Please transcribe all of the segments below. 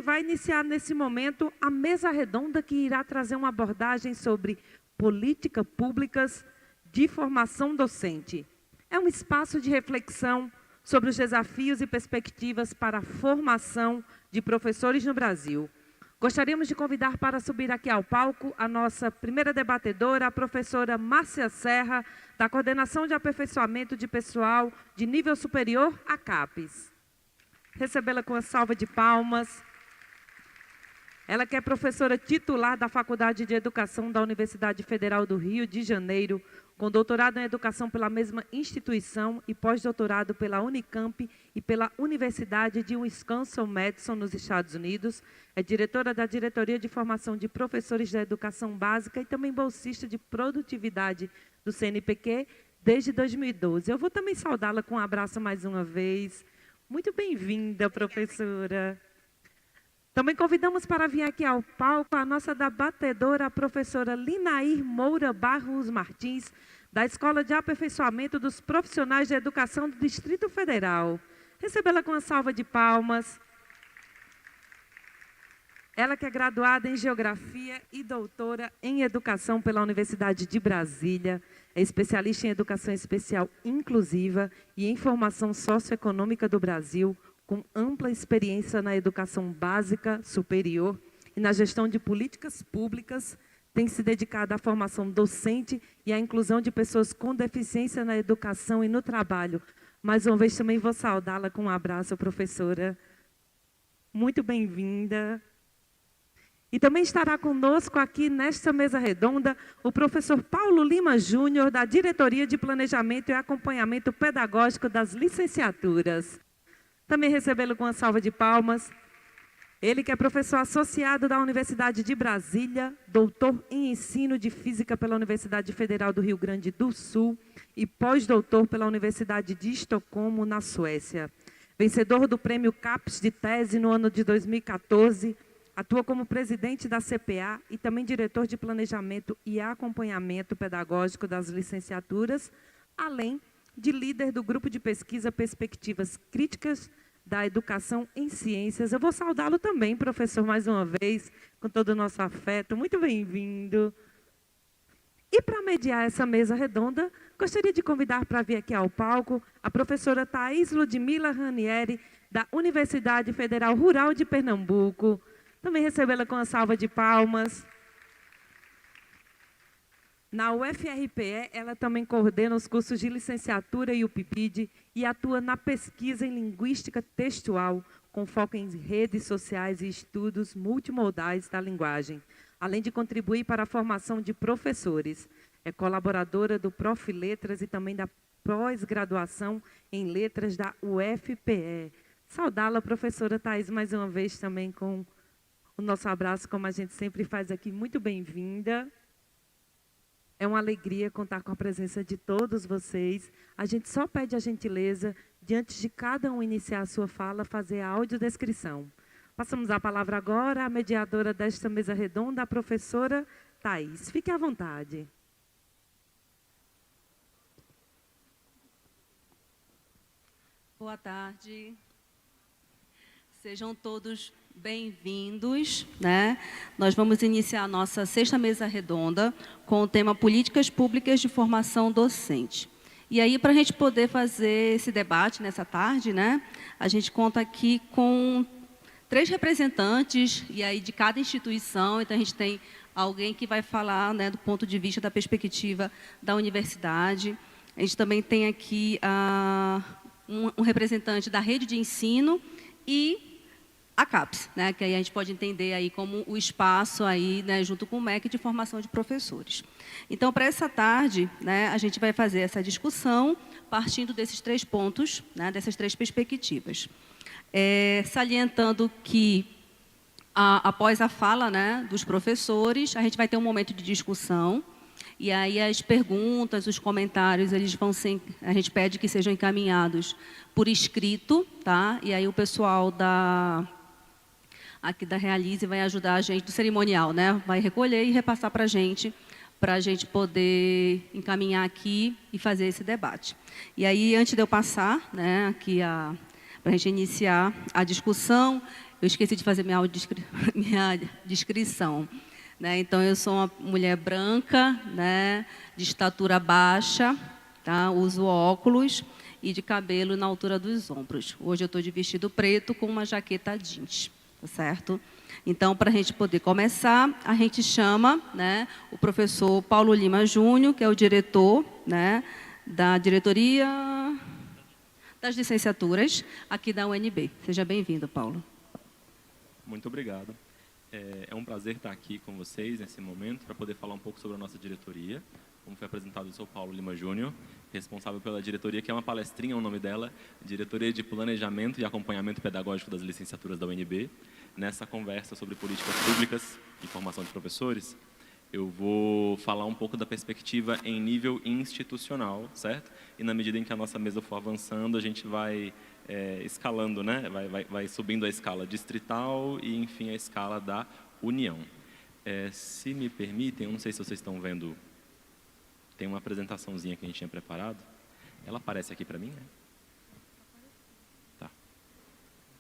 vai iniciar nesse momento a mesa redonda que irá trazer uma abordagem sobre políticas públicas de formação docente. É um espaço de reflexão sobre os desafios e perspectivas para a formação de professores no Brasil. Gostaríamos de convidar para subir aqui ao palco a nossa primeira debatedora, a professora Márcia Serra, da Coordenação de Aperfeiçoamento de Pessoal de Nível Superior, a CAPES. Recebê-la com a salva de palmas. Ela que é professora titular da Faculdade de Educação da Universidade Federal do Rio de Janeiro, com doutorado em Educação pela mesma instituição e pós-doutorado pela Unicamp e pela Universidade de Wisconsin-Madison, nos Estados Unidos. É diretora da Diretoria de Formação de Professores da Educação Básica e também bolsista de produtividade do CNPq desde 2012. Eu vou também saudá-la com um abraço mais uma vez. Muito bem-vinda, professora. Também convidamos para vir aqui ao palco a nossa debatedora, a professora Linair Moura Barros Martins, da Escola de Aperfeiçoamento dos Profissionais de Educação do Distrito Federal. Recebê-la com uma salva de palmas. Ela que é graduada em Geografia e doutora em Educação pela Universidade de Brasília, é especialista em Educação Especial Inclusiva e em Formação Socioeconômica do Brasil, com ampla experiência na educação básica, superior e na gestão de políticas públicas, tem se dedicado à formação docente e à inclusão de pessoas com deficiência na educação e no trabalho. Mais uma vez também vou saudá-la com um abraço, professora. Muito bem-vinda. E também estará conosco aqui nesta mesa redonda o professor Paulo Lima Júnior, da Diretoria de Planejamento e Acompanhamento Pedagógico das Licenciaturas. Também recebê-lo com uma salva de palmas. Ele que é professor associado da Universidade de Brasília, doutor em Ensino de Física pela Universidade Federal do Rio Grande do Sul e pós-doutor pela Universidade de Estocolmo, na Suécia. Vencedor do Prêmio CAPES de Tese no ano de 2014, atua como presidente da CPA e também diretor de Planejamento e Acompanhamento Pedagógico das Licenciaturas, além de líder do grupo de pesquisa Perspectivas Críticas da Educação em Ciências. Eu vou saudá-lo também, professor, mais uma vez, com todo o nosso afeto. Muito bem-vindo. E para mediar essa mesa redonda, gostaria de convidar para vir aqui ao palco a professora Thaís Ludmila Ranieri, da Universidade Federal Rural de Pernambuco. Também recebê-la com a salva de palmas. Na UFRPE, ela também coordena os cursos de licenciatura e o PIPID e atua na pesquisa em linguística textual, com foco em redes sociais e estudos multimodais da linguagem, além de contribuir para a formação de professores. É colaboradora do Prof. Letras e também da pós-graduação em Letras da UFPE. Saudá-la, professora Thaís, mais uma vez também com o nosso abraço, como a gente sempre faz aqui. Muito bem-vinda. É uma alegria contar com a presença de todos vocês. A gente só pede a gentileza, diante de cada um iniciar a sua fala, fazer a audiodescrição. Passamos a palavra agora à mediadora desta mesa redonda, a professora Thaís. Fique à vontade. Boa tarde. Sejam todos bem-vindos, né? Nós vamos iniciar a nossa 6ª mesa redonda com o tema Políticas Públicas de Formação Docente. E aí, para a gente poder fazer esse debate nessa tarde, né? A gente conta aqui com 3 representantes, e aí de cada instituição. Então, a gente tem alguém que vai falar, né, do ponto de vista da perspectiva da universidade. A gente também tem aqui um representante da rede de ensino e a CAPES, né, que aí a gente pode entender aí como o espaço aí, né, junto com o MEC de formação de professores. Então, para essa tarde, né, a gente vai fazer essa discussão partindo desses 3 pontos, né, dessas 3 perspectivas. Salientando que, após a fala, né, dos professores, a gente vai ter um momento de discussão, e aí as perguntas, os comentários, eles vão ser, a gente pede que sejam encaminhados por escrito, tá? E aí o pessoal aqui da Realize vai ajudar a gente do cerimonial, né? Vai recolher e repassar para a gente poder encaminhar aqui e fazer esse debate. E aí, antes de eu passar, né, aqui para a gente iniciar a discussão, Eu esqueci de fazer minha minha descrição. Né? Então, eu sou uma mulher branca, né? De estatura baixa, tá? Uso óculos e de cabelo na altura dos ombros. Hoje eu estou de vestido preto com uma jaqueta jeans, tá certo? Então, para a gente poder começar, a gente chama, né, o professor Paulo Lima Júnior, que é o diretor, né, da diretoria das licenciaturas aqui da UNB. Seja bem-vindo, Paulo. Muito obrigado. É um prazer estar aqui com vocês nesse momento para poder falar um pouco sobre a nossa diretoria. Como foi apresentado, eu sou Paulo Lima Júnior, responsável pela diretoria, que é uma palestrinha, o nome dela, Diretoria de Planejamento e Acompanhamento Pedagógico das Licenciaturas da UNB. Nessa conversa sobre políticas públicas e formação de professores, eu vou falar um pouco da perspectiva em nível institucional, certo? E na medida em que a nossa mesa for avançando, a gente vai escalando, né? Vai subindo a escala distrital e, enfim, a escala da União. Se me permitem, eu não sei se vocês estão vendo, tem uma apresentaçãozinha que a gente tinha preparado. Ela aparece aqui para mim, né? Tá.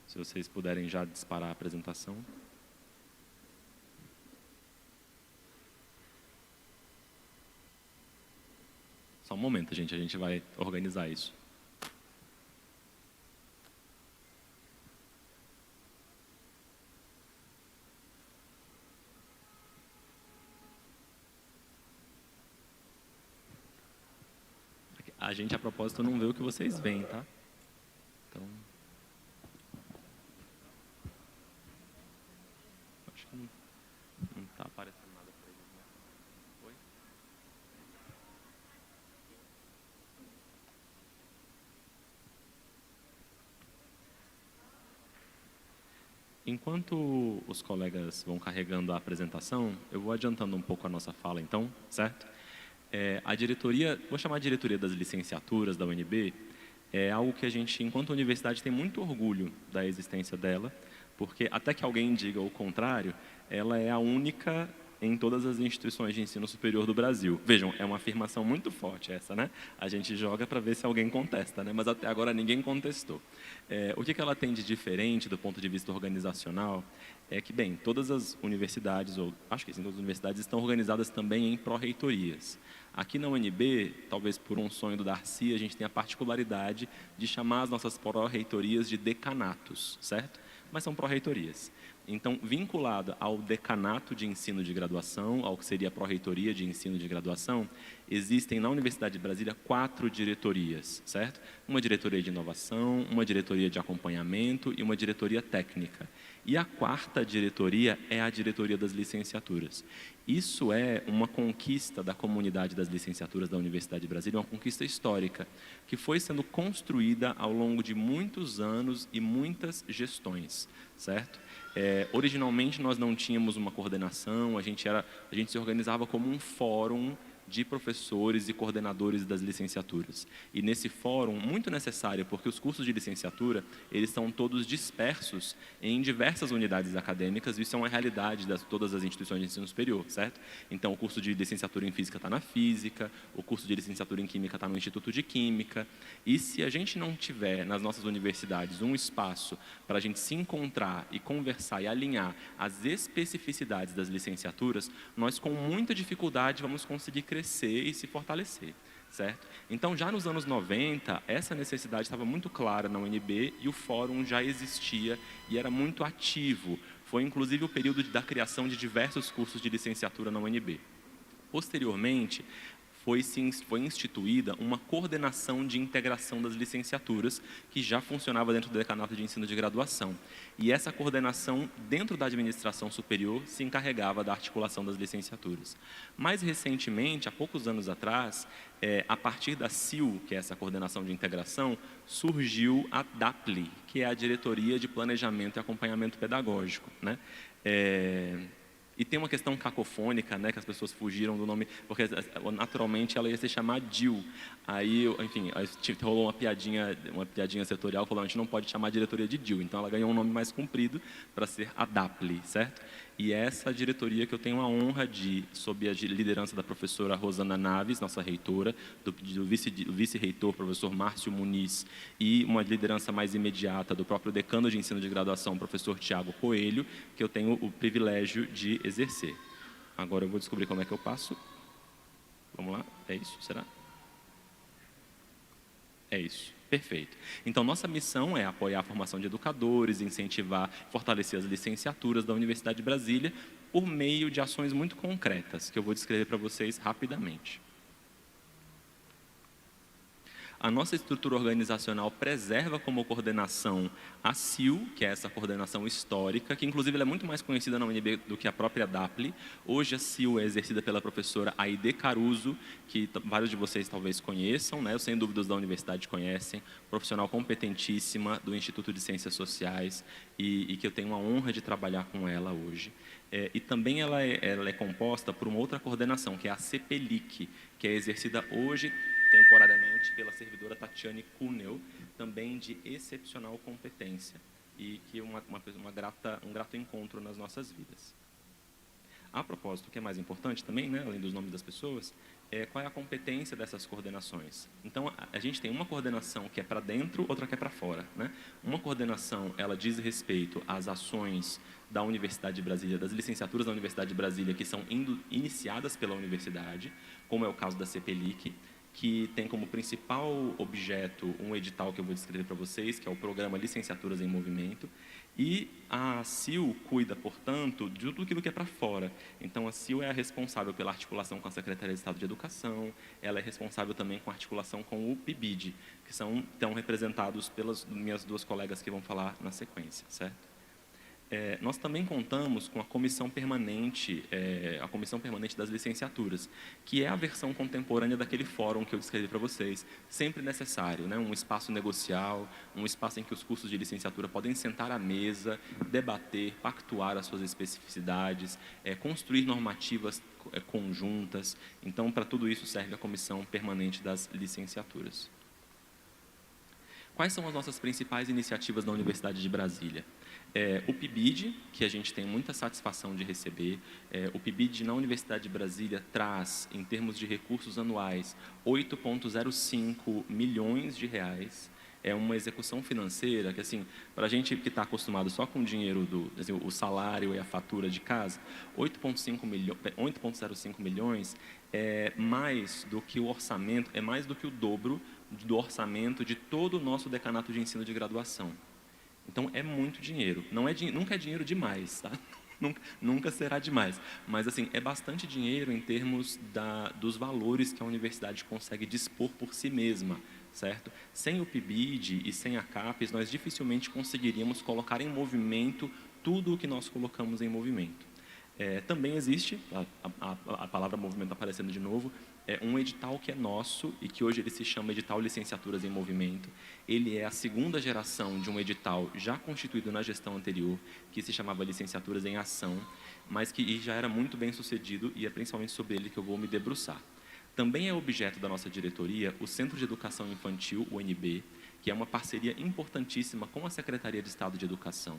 Se vocês puderem já disparar a apresentação. Só um momento, gente, a gente vai organizar isso. A gente, a propósito, não vê o que vocês veem, tá? Então... acho que não está aparecendo nada para eles, né? Oi? Enquanto os colegas vão carregando a apresentação, eu vou adiantando um pouco a nossa fala, então, certo? A diretoria, vou chamar de diretoria das licenciaturas da UNB, é algo que a gente, enquanto universidade, tem muito orgulho da existência dela, porque até que alguém diga o contrário, ela é a única em todas as instituições de ensino superior do Brasil. Vejam, é uma afirmação muito forte essa, né? A gente joga para ver se alguém contesta, né? Mas até agora ninguém contestou. O que ela tem de diferente do ponto de vista organizacional é que, bem, todas as universidades, ou acho que sim, todas as universidades estão organizadas também em pró-reitorias. Aqui na UNB, talvez por um sonho do Darcy, a gente tem a particularidade de chamar as nossas pró-reitorias de decanatos, certo? Mas são pró-reitorias. Então, vinculada ao decanato de ensino de graduação, ao que seria a pró-reitoria de ensino de graduação, existem na Universidade de Brasília 4 diretorias, certo? Uma diretoria de inovação, uma diretoria de acompanhamento e uma diretoria técnica. E a 4ª diretoria é a diretoria das licenciaturas. Isso é uma conquista da comunidade das licenciaturas da Universidade de Brasília, uma conquista histórica, que foi sendo construída ao longo de muitos anos e muitas gestões, certo? Originalmente nós não tínhamos uma coordenação, a gente se organizava como um fórum de professores e coordenadores das licenciaturas. E nesse fórum, muito necessário, porque os cursos de licenciatura, eles são todos dispersos em diversas unidades acadêmicas, isso é uma realidade de todas as instituições de ensino superior, certo? Então, o curso de licenciatura em Física está na Física, o curso de licenciatura em Química está no Instituto de Química, e se a gente não tiver nas nossas universidades um espaço para a gente se encontrar e conversar e alinhar as especificidades das licenciaturas, nós com muita dificuldade vamos conseguir crescer e se fortalecer, certo? Então, já nos anos 90, essa necessidade estava muito clara na UNB e o fórum já existia e era muito ativo. Foi, inclusive, o período da criação de diversos cursos de licenciatura na UNB. Posteriormente, foi instituída uma coordenação de integração das licenciaturas, que já funcionava dentro do decanato de ensino de graduação. E essa coordenação, dentro da administração superior, se encarregava da articulação das licenciaturas. Mais recentemente, há poucos anos atrás, a partir da CIL, que é essa coordenação de integração, surgiu a DAPLI, que é a Diretoria de Planejamento e Acompanhamento Pedagógico, né? E tem uma questão cacofônica, né, que as pessoas fugiram do nome, porque naturalmente ela ia se chamar DIL. Aí, enfim, rolou uma piadinha setorial, falando, a gente não pode chamar a diretoria de DIL, então ela ganhou um nome mais comprido para ser a DAPLI, certo? E essa diretoria que eu tenho a honra de, sob a liderança da professora Rosana Naves, nossa reitora, do vice-reitor, professor Márcio Muniz, e uma liderança mais imediata do próprio decano de ensino de graduação, professor Tiago Coelho, que eu tenho o privilégio de exercer. Agora eu vou descobrir como é que eu passo. Vamos lá? É isso? Será? É isso. Perfeito. Então, nossa missão é apoiar a formação de educadores, incentivar, fortalecer as licenciaturas da Universidade de Brasília por meio de ações muito concretas, que eu vou descrever para vocês rapidamente. A nossa estrutura organizacional preserva como coordenação a CIL, que é essa coordenação histórica, que inclusive ela é muito mais conhecida na UNB do que a própria DAPLE. Hoje a CIL é exercida pela professora Aide Caruso, que vários de vocês talvez conheçam, né? Eu, sem dúvidas, da universidade conhecem, profissional competentíssima do Instituto de Ciências Sociais e que eu tenho a honra de trabalhar com ela hoje. E também ela é composta por uma outra coordenação, que é a CPLIC, que é exercida hoje temporariamente pela servidora Tatiane Cunel, também de excepcional competência e que é um grato encontro nas nossas vidas. A propósito, o que é mais importante também, né, além dos nomes das pessoas, qual é a competência dessas coordenações. Então, a gente tem uma coordenação que é para dentro, outra que é para fora, né? Uma coordenação, ela diz respeito às ações da Universidade de Brasília, das licenciaturas da Universidade de Brasília, que são iniciadas pela universidade, como é o caso da CPLIC, que tem como principal objeto um edital que eu vou descrever para vocês, que é o Programa Licenciaturas em Movimento, e a CIL cuida, portanto, de tudo aquilo que é para fora. Então, a CIL é a responsável pela articulação com a Secretaria de Estado de Educação, ela é responsável também com a articulação com o PIBID, que estão representados pelas minhas duas colegas que vão falar na sequência, certo? Nós também contamos com a Comissão Permanente das Licenciaturas, que é a versão contemporânea daquele fórum que eu descrevi para vocês, sempre necessário, né? Um espaço negocial, um espaço em que os cursos de licenciatura podem sentar à mesa, debater, pactuar as suas especificidades, construir normativas conjuntas. Então, para tudo isso serve a Comissão Permanente das Licenciaturas. Quais são as nossas principais iniciativas na Universidade de Brasília? O PIBID, que a gente tem muita satisfação de receber. O PIBID na Universidade de Brasília traz, em termos de recursos anuais, 8,05 milhões de reais. É uma execução financeira que, assim, para a gente que está acostumado só com o dinheiro, o salário e a fatura de casa, 8,05 milhões é mais do que o orçamento, é mais do que o dobro do orçamento de todo o nosso decanato de ensino de graduação. Então, é muito dinheiro. Nunca é dinheiro demais, tá? Nunca será demais. Mas, assim, é bastante dinheiro em termos dos valores que a universidade consegue dispor por si mesma, certo? Sem o PIBID e sem a CAPES, nós dificilmente conseguiríamos colocar em movimento tudo o que nós colocamos em movimento. Também existe, a palavra movimento aparecendo de novo, um edital que é nosso e que hoje ele se chama Edital Licenciaturas em Movimento. Ele é a segunda geração de um edital já constituído na gestão anterior, que se chamava Licenciaturas em Ação, mas que já era muito bem sucedido e é principalmente sobre ele que eu vou me debruçar. Também é objeto da nossa diretoria o Centro de Educação Infantil, o UNB, que é uma parceria importantíssima com a Secretaria de Estado de Educação.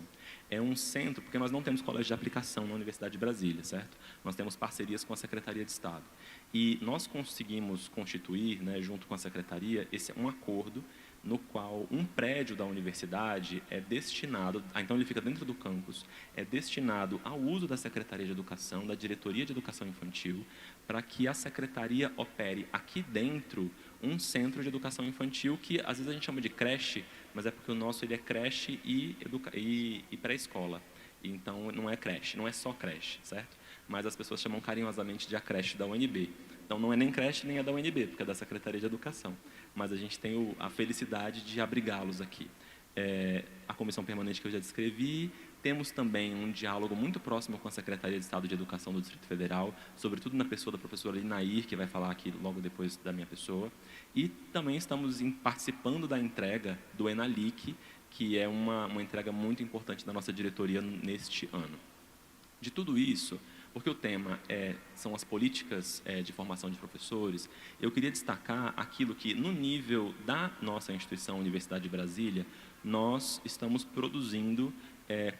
É um centro, porque nós não temos colégio de aplicação na Universidade de Brasília, certo? Nós temos parcerias com a Secretaria de Estado. E nós conseguimos constituir, né, junto com a Secretaria, um acordo no qual um prédio da universidade é destinado, então ele fica dentro do campus, é destinado ao uso da Secretaria de Educação, da Diretoria de Educação Infantil, para que a Secretaria opere aqui dentro um centro de educação infantil que às vezes a gente chama de creche, mas é porque o nosso ele é creche e pré-escola. Então não é creche, não é só creche, certo? Mas as pessoas chamam carinhosamente de a creche da UNB. Então não é nem creche nem é da UNB, porque é da Secretaria de Educação. Mas a gente tem a felicidade de abrigá-los aqui. A comissão permanente que eu já descrevi. Temos também um diálogo muito próximo com a Secretaria de Estado de Educação do Distrito Federal, sobretudo na pessoa da professora Linair, que vai falar aqui logo depois da minha pessoa. E também estamos participando da entrega do ENALIC, que é uma entrega muito importante da nossa diretoria neste ano. De tudo isso, porque o tema são as políticas de formação de professores, eu queria destacar aquilo que, no nível da nossa instituição, Universidade de Brasília, nós estamos produzindo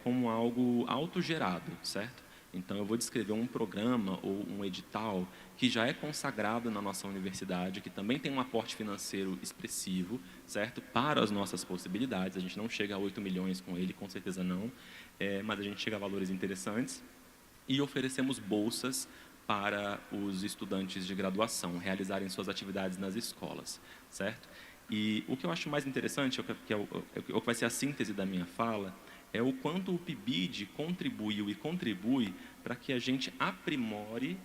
como algo autogerado, certo? Então, eu vou descrever um programa ou um edital que já é consagrado na nossa universidade, que também tem um aporte financeiro expressivo, certo? Para as nossas possibilidades. A gente não chega a 8 milhões com ele, com certeza não, mas a gente chega a valores interessantes. E oferecemos bolsas para os estudantes de graduação realizarem suas atividades nas escolas, certo? E o que eu acho mais interessante, que é o que vai ser a síntese da minha fala, é o quanto o PIBID contribuiu e contribui para que a gente aprimore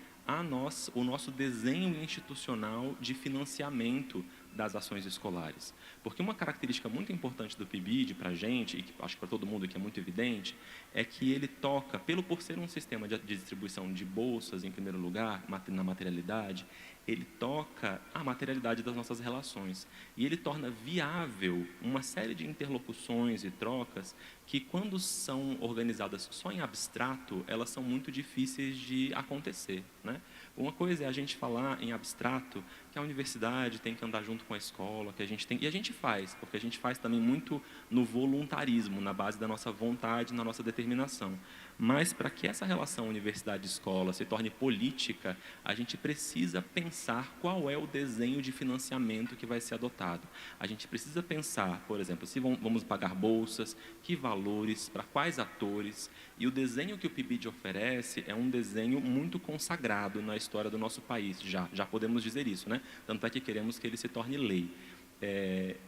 o nosso desenho institucional de financiamento das ações escolares. Porque uma característica muito importante do PIBID para a gente, e que acho que para todo mundo que é muito evidente, é que ele toca, por ser um sistema de distribuição de bolsas, em primeiro lugar, na materialidade, ele toca a materialidade das nossas relações. E ele torna viável uma série de interlocuções e trocas que, quando são organizadas só em abstrato, elas são muito difíceis de acontecer, né? Uma coisa é a gente falar em abstrato que a universidade tem que andar junto com a escola, que a gente tem, e a gente faz, porque a gente faz também muito no voluntarismo, na base da nossa vontade, na nossa determinação. Mas para que essa relação universidade-escola se torne política, a gente precisa pensar qual é o desenho de financiamento que vai ser adotado. A gente precisa pensar, por exemplo, se vamos pagar bolsas, que valores, para quais atores, e o desenho que o PIBID oferece é um desenho muito consagrado na história do nosso país, já podemos dizer isso, né? Tanto é que queremos que ele se torne lei.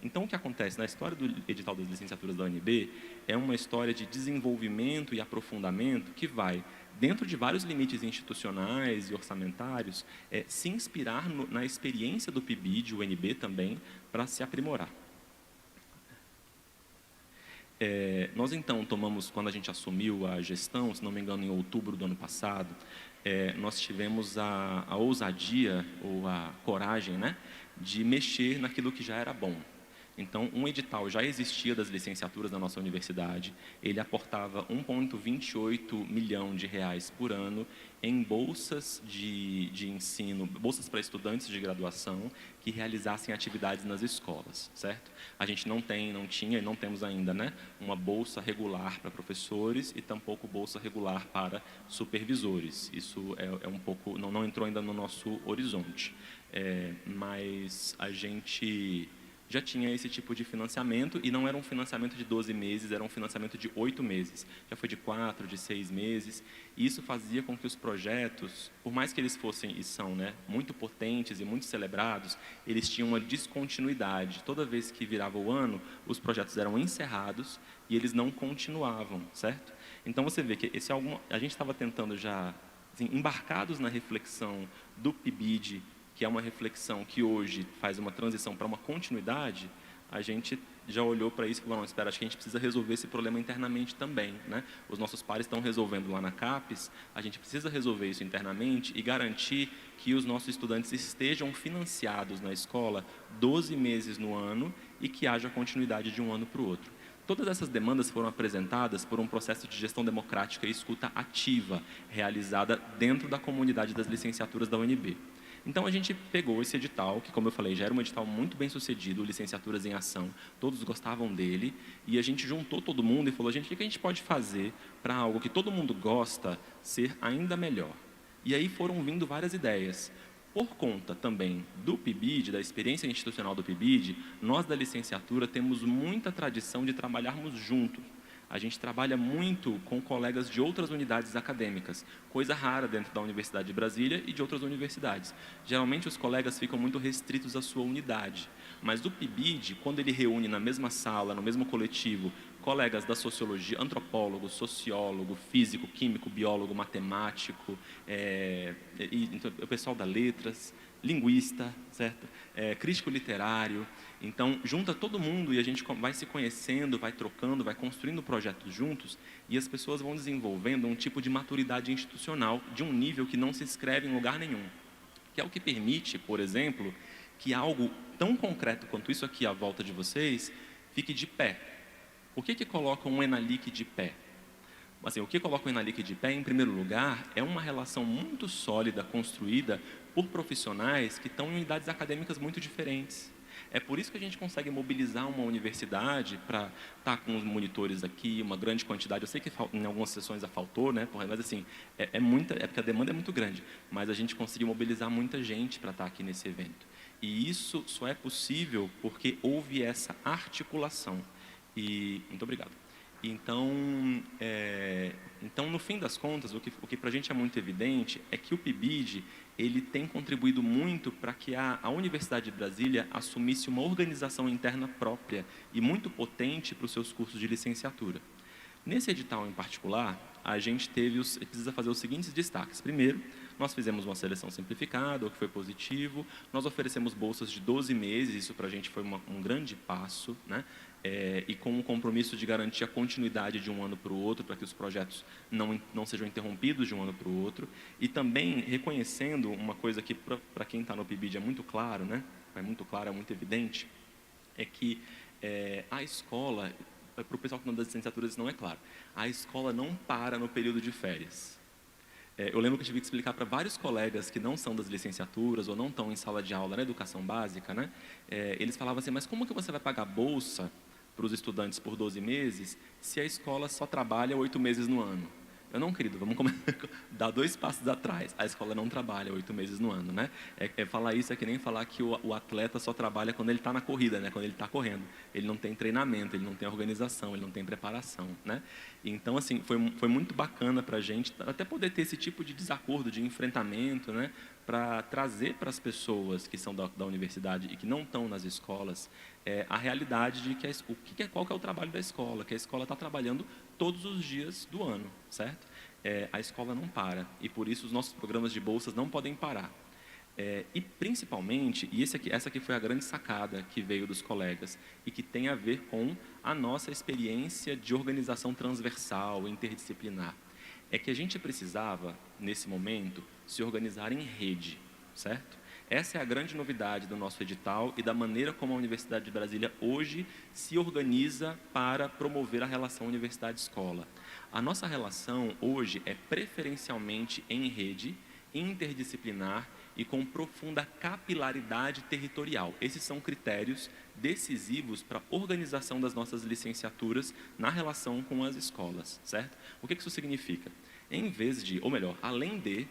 Então, o que acontece na história do edital das licenciaturas da UNB é uma história de desenvolvimento e aprofundamento que vai, dentro de vários limites institucionais e orçamentários, se inspirar na experiência do PIBID, o UNB também, para se aprimorar. Nós, então, tomamos, quando a gente assumiu a gestão, se não me engano, em outubro do ano passado, nós tivemos a ousadia ou a coragem, né, de mexer naquilo que já era bom. Então, um edital já existia das licenciaturas da nossa universidade, ele aportava 1,28 milhão de reais por ano em bolsas de ensino, bolsas para estudantes de graduação que realizassem atividades nas escolas, certo? A gente não tinha e não temos ainda, né, uma bolsa regular para professores e tampouco bolsa regular para supervisores. Isso é um pouco, não entrou ainda no nosso horizonte, mas a gente já tinha esse tipo de financiamento, e não era um financiamento de 12 meses, era um financiamento de 8 meses. Já foi de 4, de 6 meses, e isso fazia com que os projetos, por mais que eles fossem, e são, né, muito potentes e muito celebrados, eles tinham uma descontinuidade. Toda vez que virava o ano, os projetos eram encerrados e eles não continuavam, certo? Então, você vê que a gente estava tentando já, assim, embarcados na reflexão do PIBID, que é uma reflexão que hoje faz uma transição para uma continuidade, a gente já olhou para isso e falou, não, espera, acho que a gente precisa resolver esse problema internamente também, né? Os nossos pares estão resolvendo lá na CAPES, a gente precisa resolver isso internamente e garantir que os nossos estudantes estejam financiados na escola 12 meses no ano e que haja continuidade de um ano para o outro. Todas essas demandas foram apresentadas por um processo de gestão democrática e escuta ativa, realizada dentro da comunidade das licenciaturas da UNB. Então, a gente pegou esse edital, que, como eu falei, já era um edital muito bem sucedido, Licenciaturas em Ação, todos gostavam dele, e a gente juntou todo mundo e falou, gente, o que a gente pode fazer para algo que todo mundo gosta ser ainda melhor? E aí foram vindo várias ideias. Por conta também do PIBID, da experiência institucional do PIBID, nós da licenciatura temos muita tradição de trabalharmos juntos. A gente trabalha muito com colegas de outras unidades acadêmicas, coisa rara dentro da Universidade de Brasília e de outras universidades. Geralmente, os colegas ficam muito restritos à sua unidade, mas do PIBID, quando ele reúne na mesma sala, no mesmo coletivo, colegas da sociologia, antropólogo, sociólogo, físico, químico, biólogo, matemático, então, o pessoal da letras, linguista, certo? Crítico literário. Então, junta todo mundo e a gente vai se conhecendo, vai trocando, vai construindo projetos juntos, e as pessoas vão desenvolvendo um tipo de maturidade institucional de um nível que não se escreve em lugar nenhum, que é o que permite, por exemplo, que algo tão concreto quanto isso aqui à volta de vocês fique de pé. Por que coloca um Enalic de pé? Assim, o que coloca o Enalic de pé, em primeiro lugar, é uma relação muito sólida, construída por profissionais que estão em unidades acadêmicas muito diferentes. É por isso que a gente consegue mobilizar uma universidade para estar com os monitores aqui, uma grande quantidade. Eu sei que em algumas sessões já faltou, né? Mas assim, é porque a demanda é muito grande, mas a gente conseguiu mobilizar muita gente para estar aqui nesse evento. E isso só é possível porque houve essa articulação. E muito obrigado. Então, no fim das contas, o que para a gente é muito evidente é que o PIBID ele tem contribuído muito para que a Universidade de Brasília assumisse uma organização interna própria e muito potente para os seus cursos de licenciatura. Nesse edital em particular, a gente precisa fazer os seguintes destaques. Primeiro, nós fizemos uma seleção simplificada, o que foi positivo. Nós oferecemos bolsas de 12 meses, isso para a gente foi um grande passo, né? E com um compromisso de garantir a continuidade de um ano para o outro, para que os projetos não sejam interrompidos de um ano para o outro. E também reconhecendo uma coisa que para quem está no PIBID é muito claro, né? É muito claro, é muito evidente, é que a escola, para o pessoal que não dá licenciatura isso não é claro, a escola não para no período de férias. Eu lembro que eu tive que explicar para vários colegas que não são das licenciaturas ou não estão em sala de aula na educação básica, né? Eles falavam assim, mas como que você vai pagar bolsa para os estudantes por 12 meses se a escola só trabalha 8 meses no ano? Eu não, querido, vamos dar 2 passos atrás. A escola não trabalha 8 meses no ano, né? Falar isso é que nem falar que o atleta só trabalha quando ele está na corrida, né? Quando ele está correndo. Ele não tem treinamento, ele não tem organização, ele não tem preparação, né? Então, assim, foi muito bacana para a gente até poder ter esse tipo de desacordo, de enfrentamento, né? Para trazer para as pessoas que são da universidade e que não estão nas escolas a realidade de qual que é o trabalho da escola, que a escola está trabalhando todos os dias do ano, certo? A escola não para e por isso os nossos programas de bolsas não podem parar. E principalmente, essa aqui foi a grande sacada que veio dos colegas e que tem a ver com a nossa experiência de organização transversal, interdisciplinar, é que a gente precisava, nesse momento, se organizar em rede, certo? Essa é a grande novidade do nosso edital e da maneira como a Universidade de Brasília hoje se organiza para promover a relação universidade-escola. A nossa relação hoje é preferencialmente em rede, interdisciplinar e com profunda capilaridade territorial. Esses são critérios decisivos para a organização das nossas licenciaturas na relação com as escolas, certo? O que isso significa? Em vez de, ou melhor, além de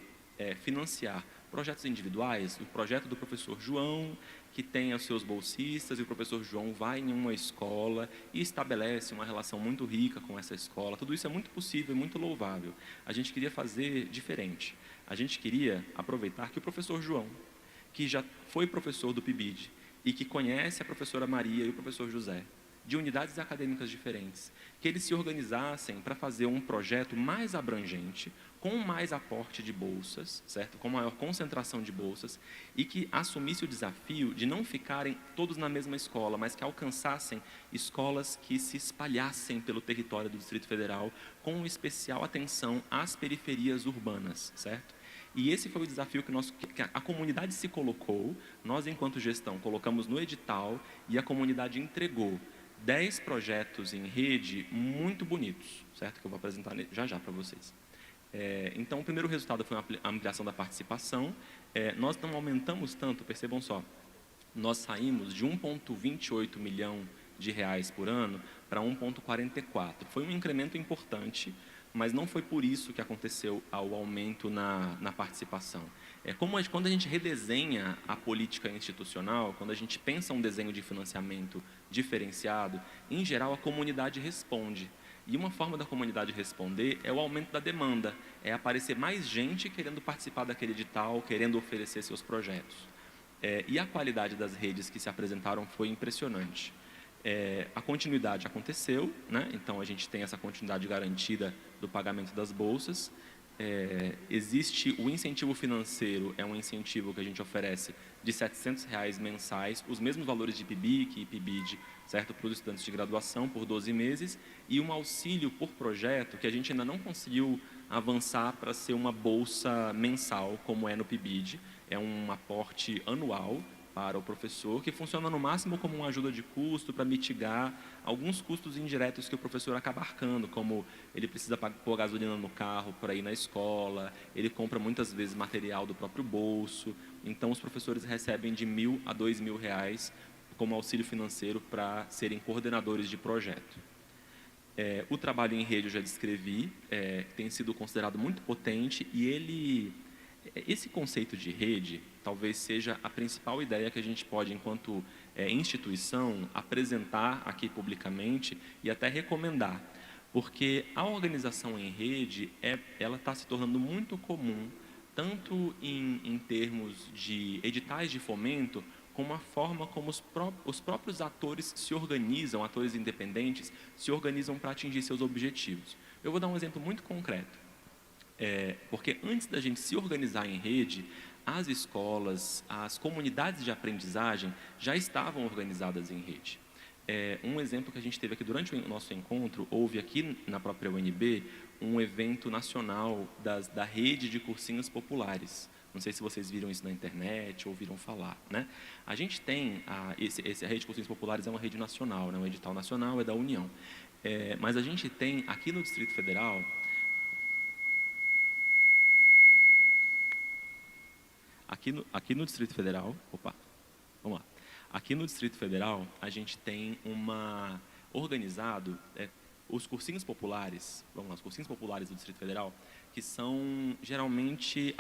financiar projetos individuais, o projeto do professor João, que tem os seus bolsistas, e o professor João vai em uma escola e estabelece uma relação muito rica com essa escola. Tudo isso é muito possível e muito louvável. A gente queria fazer diferente. A gente queria aproveitar que o professor João, que já foi professor do PIBID e que conhece a professora Maria e o professor José, de unidades acadêmicas diferentes, que eles se organizassem para fazer um projeto mais abrangente, com mais aporte de bolsas, certo? Com maior concentração de bolsas, e que assumisse o desafio de não ficarem todos na mesma escola, mas que alcançassem escolas que se espalhassem pelo território do Distrito Federal, com especial atenção às periferias urbanas, certo? E esse foi o desafio que a comunidade se colocou, nós, enquanto gestão, colocamos no edital e a comunidade entregou 10 projetos em rede muito bonitos, certo? Que eu vou apresentar já para vocês. Então, o primeiro resultado foi a ampliação da participação. Nós não aumentamos tanto, percebam só, nós saímos de 1,28 milhão de reais por ano para 1,44. Foi um incremento importante, mas não foi por isso que aconteceu o aumento na participação. Quando a gente redesenha a política institucional, quando a gente pensa um desenho de financiamento diferenciado, em geral a comunidade responde. E uma forma da comunidade responder é o aumento da demanda, é aparecer mais gente querendo participar daquele edital, querendo oferecer seus projetos. E a qualidade das redes que se apresentaram foi impressionante. A continuidade aconteceu, né? Então a gente tem essa continuidade garantida do pagamento das bolsas. Existe o incentivo financeiro, é um incentivo que a gente oferece de R$ 700 mensais, os mesmos valores de PIBIC e PIBID, certo, para os estudantes de graduação por 12 meses, e um auxílio por projeto que a gente ainda não conseguiu avançar para ser uma bolsa mensal, como é no PIBID, é um aporte anual para o professor, que funciona no máximo como uma ajuda de custo para mitigar alguns custos indiretos que o professor acaba arcando, como ele precisa pôr gasolina no carro para ir na escola, ele compra muitas vezes material do próprio bolso. Então, os professores recebem de R$ 1.000 a R$ 2.000 como auxílio financeiro para serem coordenadores de projeto. O trabalho em rede eu já descrevi, tem sido considerado muito potente e esse conceito de rede talvez seja a principal ideia que a gente pode, enquanto instituição, apresentar aqui publicamente e até recomendar, porque a organização em rede ela está se tornando muito comum, tanto em termos de editais de fomento, como a forma como os próprios atores se organizam, atores independentes, se organizam para atingir seus objetivos. Eu vou dar um exemplo muito concreto. Porque antes da gente se organizar em rede, as escolas, as comunidades de aprendizagem já estavam organizadas em rede. Um exemplo que a gente teve aqui durante o nosso encontro, houve aqui na própria UNB um evento nacional da rede de cursinhos populares. Não sei se vocês viram isso na internet ou ouviram falar, né? A gente tem, a rede de cursinhos populares é uma rede nacional, né? Um edital nacional, é da União. Mas a gente tem, aqui no Distrito Federal, aqui no Distrito Federal, vamos lá. Aqui no Distrito Federal, a gente tem organizado os cursinhos populares, os cursinhos populares do Distrito Federal, que são geralmente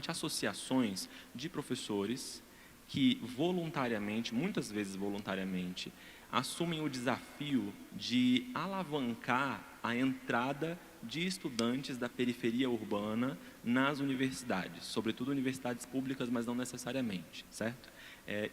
associações de professores que voluntariamente, muitas vezes voluntariamente, assumem o desafio de alavancar a entrada de estudantes da periferia urbana nas universidades, sobretudo universidades públicas, mas não necessariamente, certo?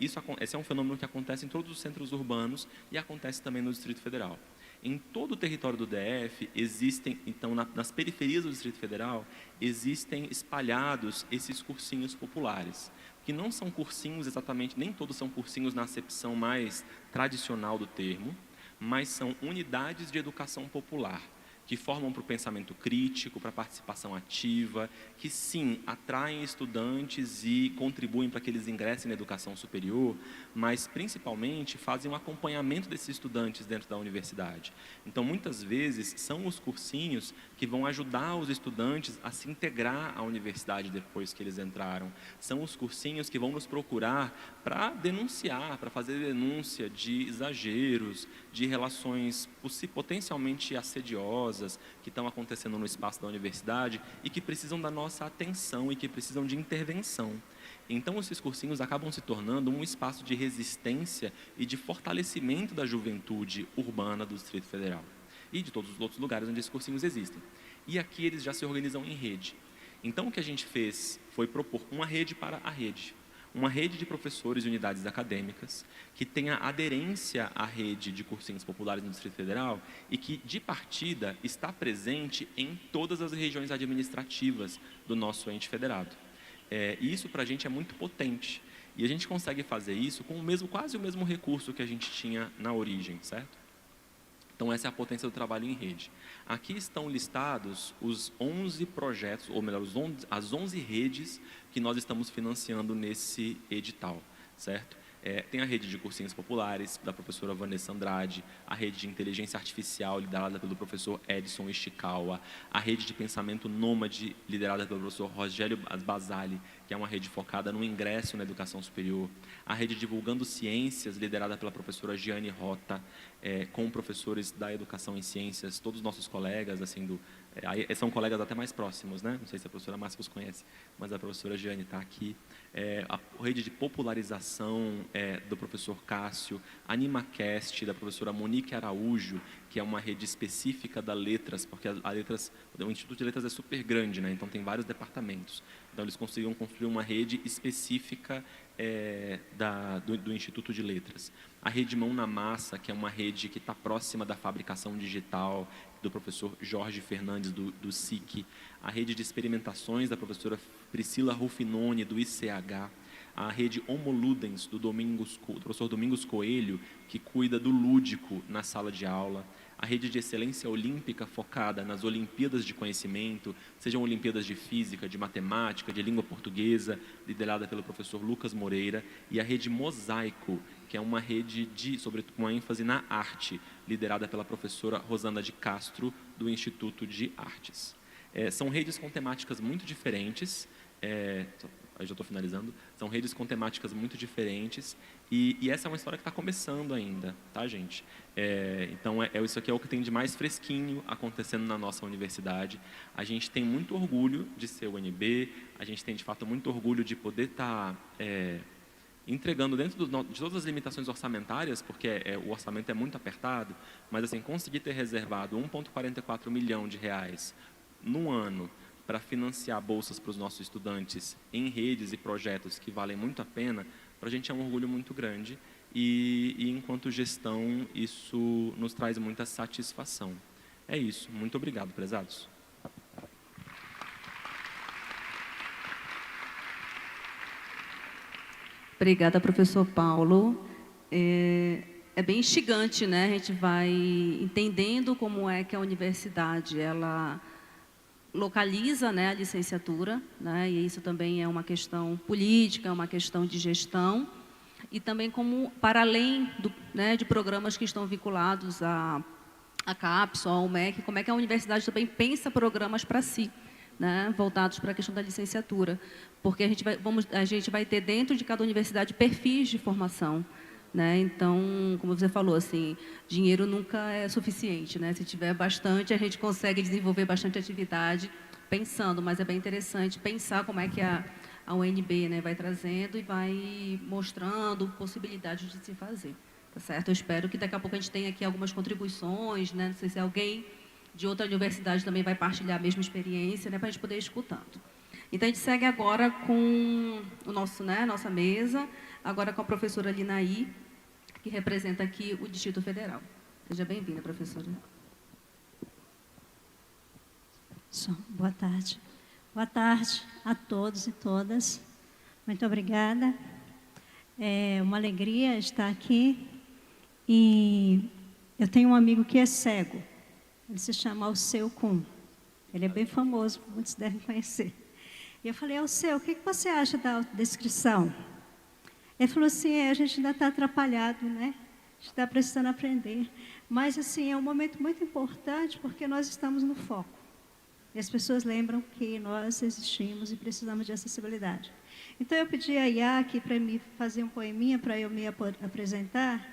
Esse é um fenômeno que acontece em todos os centros urbanos e acontece também no Distrito Federal. Em todo o território do DF, existem, então, nas periferias do Distrito Federal, existem espalhados esses cursinhos populares, que não são cursinhos exatamente, nem todos são cursinhos na acepção mais tradicional do termo, mas são unidades de educação popular, que formam para o pensamento crítico, para a participação ativa, que sim, atraem estudantes e contribuem para que eles ingressem na educação superior, mas principalmente fazem um acompanhamento desses estudantes dentro da universidade. Então, muitas vezes, são os cursinhos que vão ajudar os estudantes a se integrar à universidade depois que eles entraram. São os cursinhos que vão nos procurar para denunciar, para fazer denúncia de exageros, de relações potencialmente assediosas, que estão acontecendo no espaço da universidade e que precisam da nossa atenção e que precisam de intervenção. Então, esses cursinhos acabam se tornando um espaço de resistência e de fortalecimento da juventude urbana do Distrito Federal e de todos os outros lugares onde esses cursinhos existem. E aqui eles já se organizam em rede. Então, o que a gente fez foi propor uma rede para a rede. Uma rede de professores e unidades acadêmicas que tenha aderência à rede de cursinhos populares no Distrito Federal e que, de partida, está presente em todas as regiões administrativas do nosso ente federado. E isso, para a gente, é muito potente. E a gente consegue fazer isso com quase o mesmo recurso que a gente tinha na origem, certo? Então, essa é a potência do trabalho em rede. Aqui estão listados os 11 projetos, ou melhor, as 11 redes que nós estamos financiando nesse edital, certo? Tem a rede de cursinhos populares, da professora Vanessa Andrade, a rede de inteligência artificial, liderada pelo professor Edson Ishikawa, a rede de pensamento nômade, liderada pelo professor Rogério Basali, que é uma rede focada no ingresso na educação superior, a rede Divulgando Ciências, liderada pela professora Giane Rota, com professores da educação em ciências, todos os nossos colegas, assim, são colegas até mais próximos, né? Não sei se a professora Márcia os conhece, mas a professora Giane está aqui. A rede de popularização do professor Cássio, a AnimaCast, da professora Monique Araújo, que é uma rede específica da Letras, porque o Instituto de Letras é super grande, né? Então tem vários departamentos. Então eles conseguiram construir uma rede específica do Instituto de Letras. A rede Mão na Massa, que é uma rede que está próxima da fabricação digital, do professor Jorge Fernandes, do SIC. A rede de experimentações da professora Priscila Rufinoni, do ICH. A rede Homo Ludens, do professor Domingos Coelho, que cuida do lúdico na sala de aula. A rede de excelência olímpica focada nas Olimpíadas de Conhecimento, sejam Olimpíadas de Física, de Matemática, de Língua Portuguesa, liderada pelo professor Lucas Moreira. E a rede Mosaico, que é uma rede sobretudo com ênfase na arte, liderada pela professora Rosana de Castro, do Instituto de Artes. São redes com temáticas muito diferentes. já estou finalizando, são redes com temáticas muito diferentes e essa é uma história que está começando ainda, tá, gente? Então, isso aqui é o que tem de mais fresquinho acontecendo na nossa universidade. A gente tem muito orgulho de ser o UNB, a gente tem, de fato, muito orgulho de poder estar entregando dentro de todas as limitações orçamentárias, porque o orçamento é muito apertado, mas assim, conseguir ter reservado 1,44 milhão de reais no ano para financiar bolsas para os nossos estudantes em redes e projetos que valem muito a pena, para a gente é um orgulho muito grande e enquanto gestão isso nos traz muita satisfação. É isso. Muito obrigado, prezados. Obrigada, professor Paulo. É bem instigante, né? A gente vai entendendo como é que a universidade ela localiza, né, a licenciatura, né? E isso também é uma questão política, é uma questão de gestão e também como para além de programas que estão vinculados à CAPES, ao MEC, como é que a universidade também pensa programas para si, né, voltados para a questão da licenciatura, porque a gente vai ter dentro de cada universidade perfis de formação, né? Então, como você falou, assim, dinheiro nunca é suficiente, né? Se tiver bastante, a gente consegue desenvolver bastante atividade pensando, mas é bem interessante pensar como é que a UNB, né, vai trazendo e vai mostrando possibilidades de se fazer, tá certo? Eu espero que daqui a pouco a gente tenha aqui algumas contribuições, né? Não sei se alguém de outra universidade também vai partilhar a mesma experiência, né, para a gente poder ir escutando. Então, a gente segue agora com o nossa mesa, agora com a professora Linaí, que representa aqui o Distrito Federal. Seja bem-vinda, professora. Boa tarde. Boa tarde a todos e todas. Muito obrigada. É uma alegria estar aqui. E eu tenho um amigo que é cego. Ele se chama Alceu Kuhn. Ele é bem famoso, muitos devem conhecer. E eu falei, Alceu, o que você acha da descrição? Ele falou assim, a gente ainda está atrapalhado, né? A gente está precisando aprender. Mas, assim, é um momento muito importante porque nós estamos no foco. E as pessoas lembram que nós existimos e precisamos de acessibilidade. Então, eu pedi a Iá aqui para me fazer um poeminha para eu me apresentar.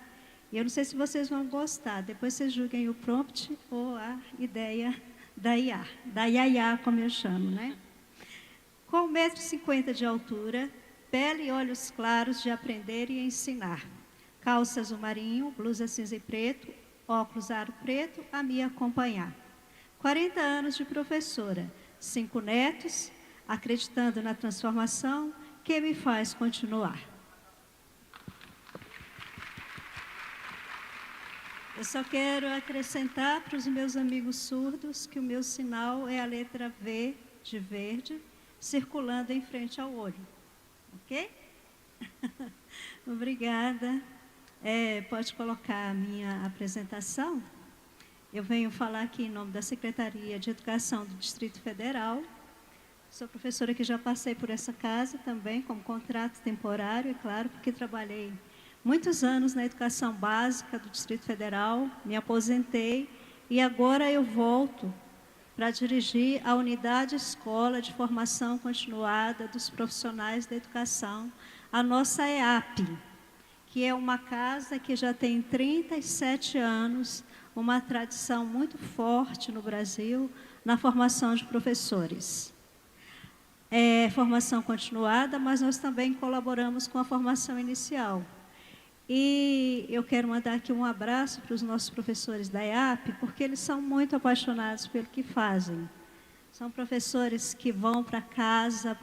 E eu não sei se vocês vão gostar. Depois vocês julguem o prompt ou a ideia da Iá. Da Iaiá, como eu chamo, né? Com 1,50 m de altura, pele e olhos claros de aprender e ensinar. Calça azul marinho, blusa cinza e preto, óculos aro preto, a me acompanhar. 40 anos de professora, 5 netos, acreditando na transformação que me faz continuar. Eu só quero acrescentar para os meus amigos surdos que o meu sinal é a letra V de verde, circulando em frente ao olho. Ok? Obrigada. Pode colocar a minha apresentação. Eu venho falar aqui em nome da Secretaria de Educação do Distrito Federal. Sou professora que já passei por essa casa também, como contrato temporário, é claro, porque trabalhei muitos anos na educação básica do Distrito Federal, me aposentei e agora eu volto para dirigir a Unidade Escola de Formação Continuada dos Profissionais da Educação, a nossa EAP, que é uma casa que já tem 37 anos, uma tradição muito forte no Brasil na formação de professores. É formação continuada, mas nós também colaboramos com a formação inicial. E eu quero mandar aqui um abraço para os nossos professores da EAP, porque eles são muito apaixonados pelo que fazem. São professores que vão para casa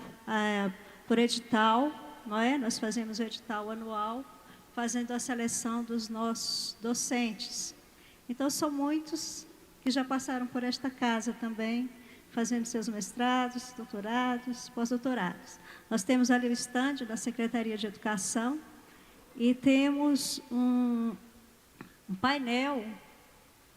por edital, não é? Nós fazemos o edital anual, fazendo a seleção dos nossos docentes. Então, são muitos que já passaram por esta casa também, fazendo seus mestrados, doutorados, pós-doutorados. Nós temos ali o estande da Secretaria de Educação e temos um painel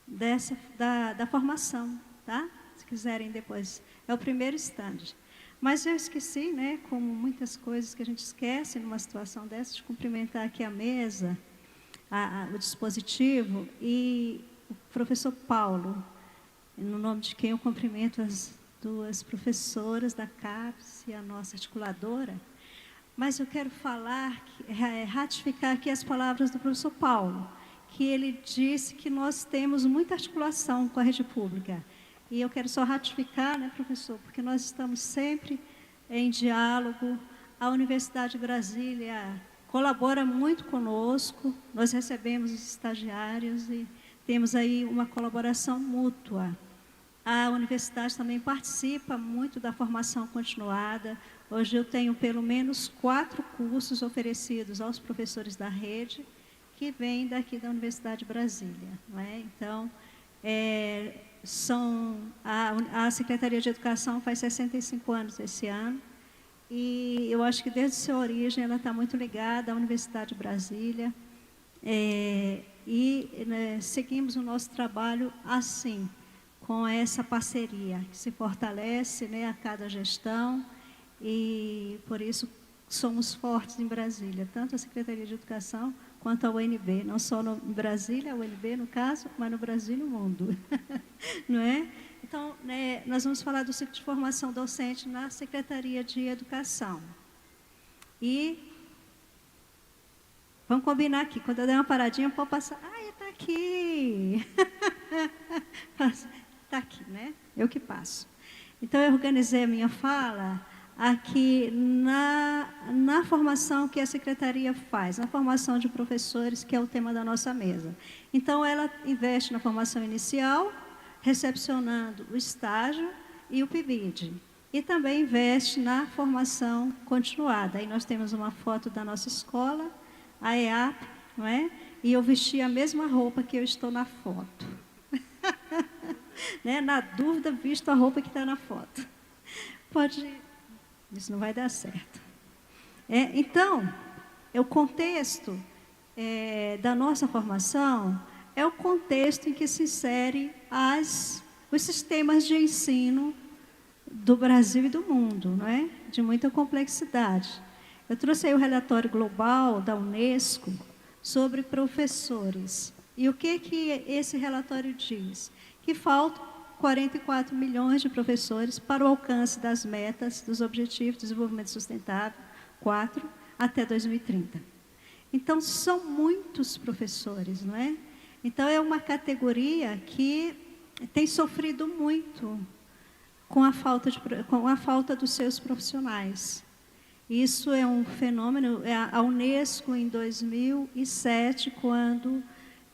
da formação, tá? Se quiserem depois. É o primeiro estande. Mas eu esqueci, né, como muitas coisas que a gente esquece numa situação dessa, de cumprimentar aqui a mesa, o dispositivo, e o professor Paulo, no nome de quem eu cumprimento as duas professoras da CAPES e a nossa articuladora, mas eu quero ratificar aqui as palavras do professor Paulo, que ele disse que nós temos muita articulação com a rede pública. E eu quero só ratificar, né, professor, porque nós estamos sempre em diálogo. A Universidade de Brasília colabora muito conosco, nós recebemos os estagiários e temos aí uma colaboração mútua. A universidade também participa muito da formação continuada. Hoje eu tenho pelo menos 4 cursos oferecidos aos professores da rede, que vêm daqui da Universidade de Brasília. Não é? Então, a Secretaria de Educação faz 65 anos esse ano, e eu acho que desde sua origem ela está muito ligada à Universidade de Brasília, seguimos o nosso trabalho assim, com essa parceria, que se fortalece, né, a cada gestão, e por isso somos fortes em Brasília, tanto a Secretaria de Educação quanto a UNB, não só em Brasília, a UNB no caso, mas no Brasil e no mundo. Não é? Então, né, nós vamos falar do ciclo de formação docente na Secretaria de Educação. E vamos combinar aqui, quando eu der uma paradinha, pode passar, está aqui. Está aqui, né? Eu que passo. Então, eu organizei a minha fala aqui na formação que a Secretaria faz, na formação de professores, que é o tema da nossa mesa. Então, ela investe na formação inicial, recepcionando o estágio e o PIBID. E também investe na formação continuada. Aí nós temos uma foto da nossa escola, a EAP, não é? E eu vesti a mesma roupa que eu estou na foto. Né? Na dúvida, visto a roupa que está na foto. Isso não vai dar certo. Então, o contexto da nossa formação é o contexto em que se insere os sistemas de ensino do Brasil e do mundo, não é? De muita complexidade. Eu trouxe aí o relatório global da Unesco sobre professores. E o que esse relatório diz? Que faltam 44 milhões de professores para o alcance das metas dos Objetivos de Desenvolvimento Sustentável 4 até 2030. Então, são muitos professores, não é? Então, é uma categoria que tem sofrido muito com a falta dos seus profissionais. Isso é um fenômeno. A Unesco, em 2007, quando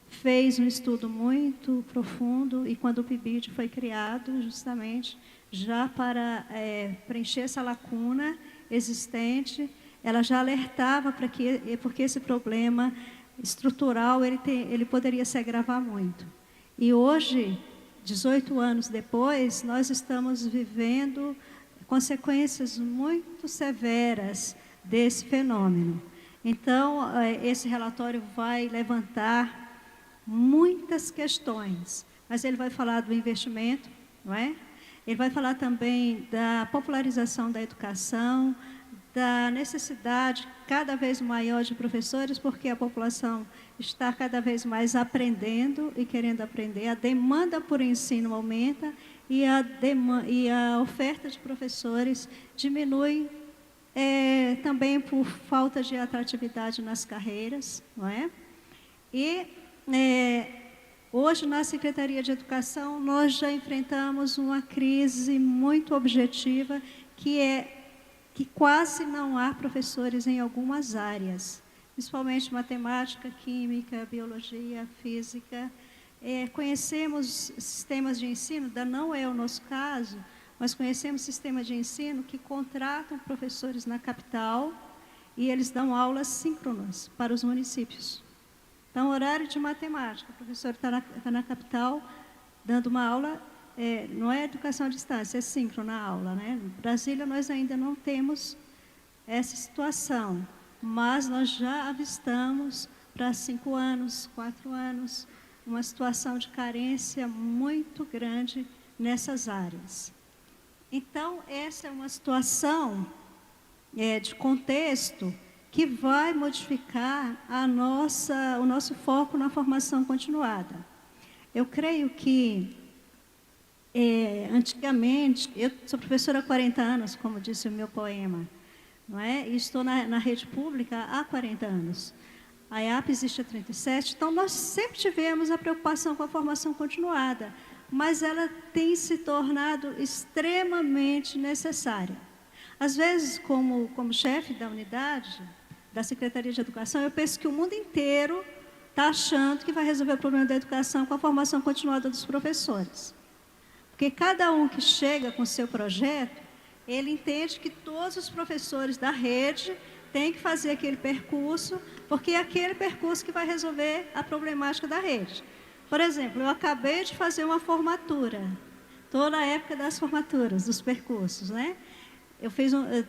fez um estudo muito profundo, e quando o PIBID foi criado, justamente, já para preencher essa lacuna existente, ela já alertava porque esse problema estrutural ele poderia se agravar muito. E hoje, 18 anos depois, nós estamos vivendo consequências muito severas desse fenômeno. Então, esse relatório vai levantar muitas questões, mas ele vai falar do investimento, não é? Ele vai falar também da popularização da educação, da necessidade cada vez maior de professores, porque a população está cada vez mais aprendendo e querendo aprender, a demanda por ensino aumenta e a oferta de professores diminui também por falta de atratividade nas carreiras, não é? E hoje, na Secretaria de Educação, nós já enfrentamos uma crise muito objetiva, que quase não há professores em algumas áreas, principalmente matemática, química, biologia, física. Conhecemos sistemas de ensino, ainda não é o nosso caso, mas conhecemos sistemas de ensino que contratam professores na capital e eles dão aulas síncronas para os municípios. Então, horário de matemática, o professor está na capital dando uma aula, não é educação à distância, é síncrona a aula, né? Em Brasília, nós ainda não temos essa situação, mas nós já avistamos para 5 anos, 4 anos, uma situação de carência muito grande nessas áreas. Então, essa é uma situação de contexto que vai modificar o nosso foco na formação continuada. Eu creio que, antigamente, eu sou professora há 40 anos, como disse o meu poema, não é? E estou na rede pública há 40 anos. A EAP existe há 37, então nós sempre tivemos a preocupação com a formação continuada, mas ela tem se tornado extremamente necessária. Às vezes, como chefe da unidade, da Secretaria de Educação, eu penso que o mundo inteiro está achando que vai resolver o problema da educação com a formação continuada dos professores. Porque cada um que chega com o seu projeto, ele entende que todos os professores da rede têm que fazer aquele percurso, porque é aquele percurso que vai resolver a problemática da rede. Por exemplo, eu acabei de fazer uma formatura, estou na época das formaturas, dos percursos, né?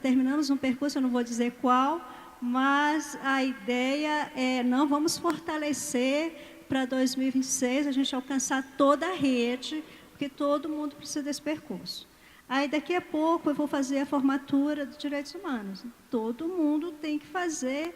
Terminamos um percurso, eu não vou dizer qual, mas a ideia é, não vamos fortalecer para 2026, a gente alcançar toda a rede, porque todo mundo precisa desse percurso. Aí daqui a pouco eu vou fazer a formatura de direitos humanos. Todo mundo tem que fazer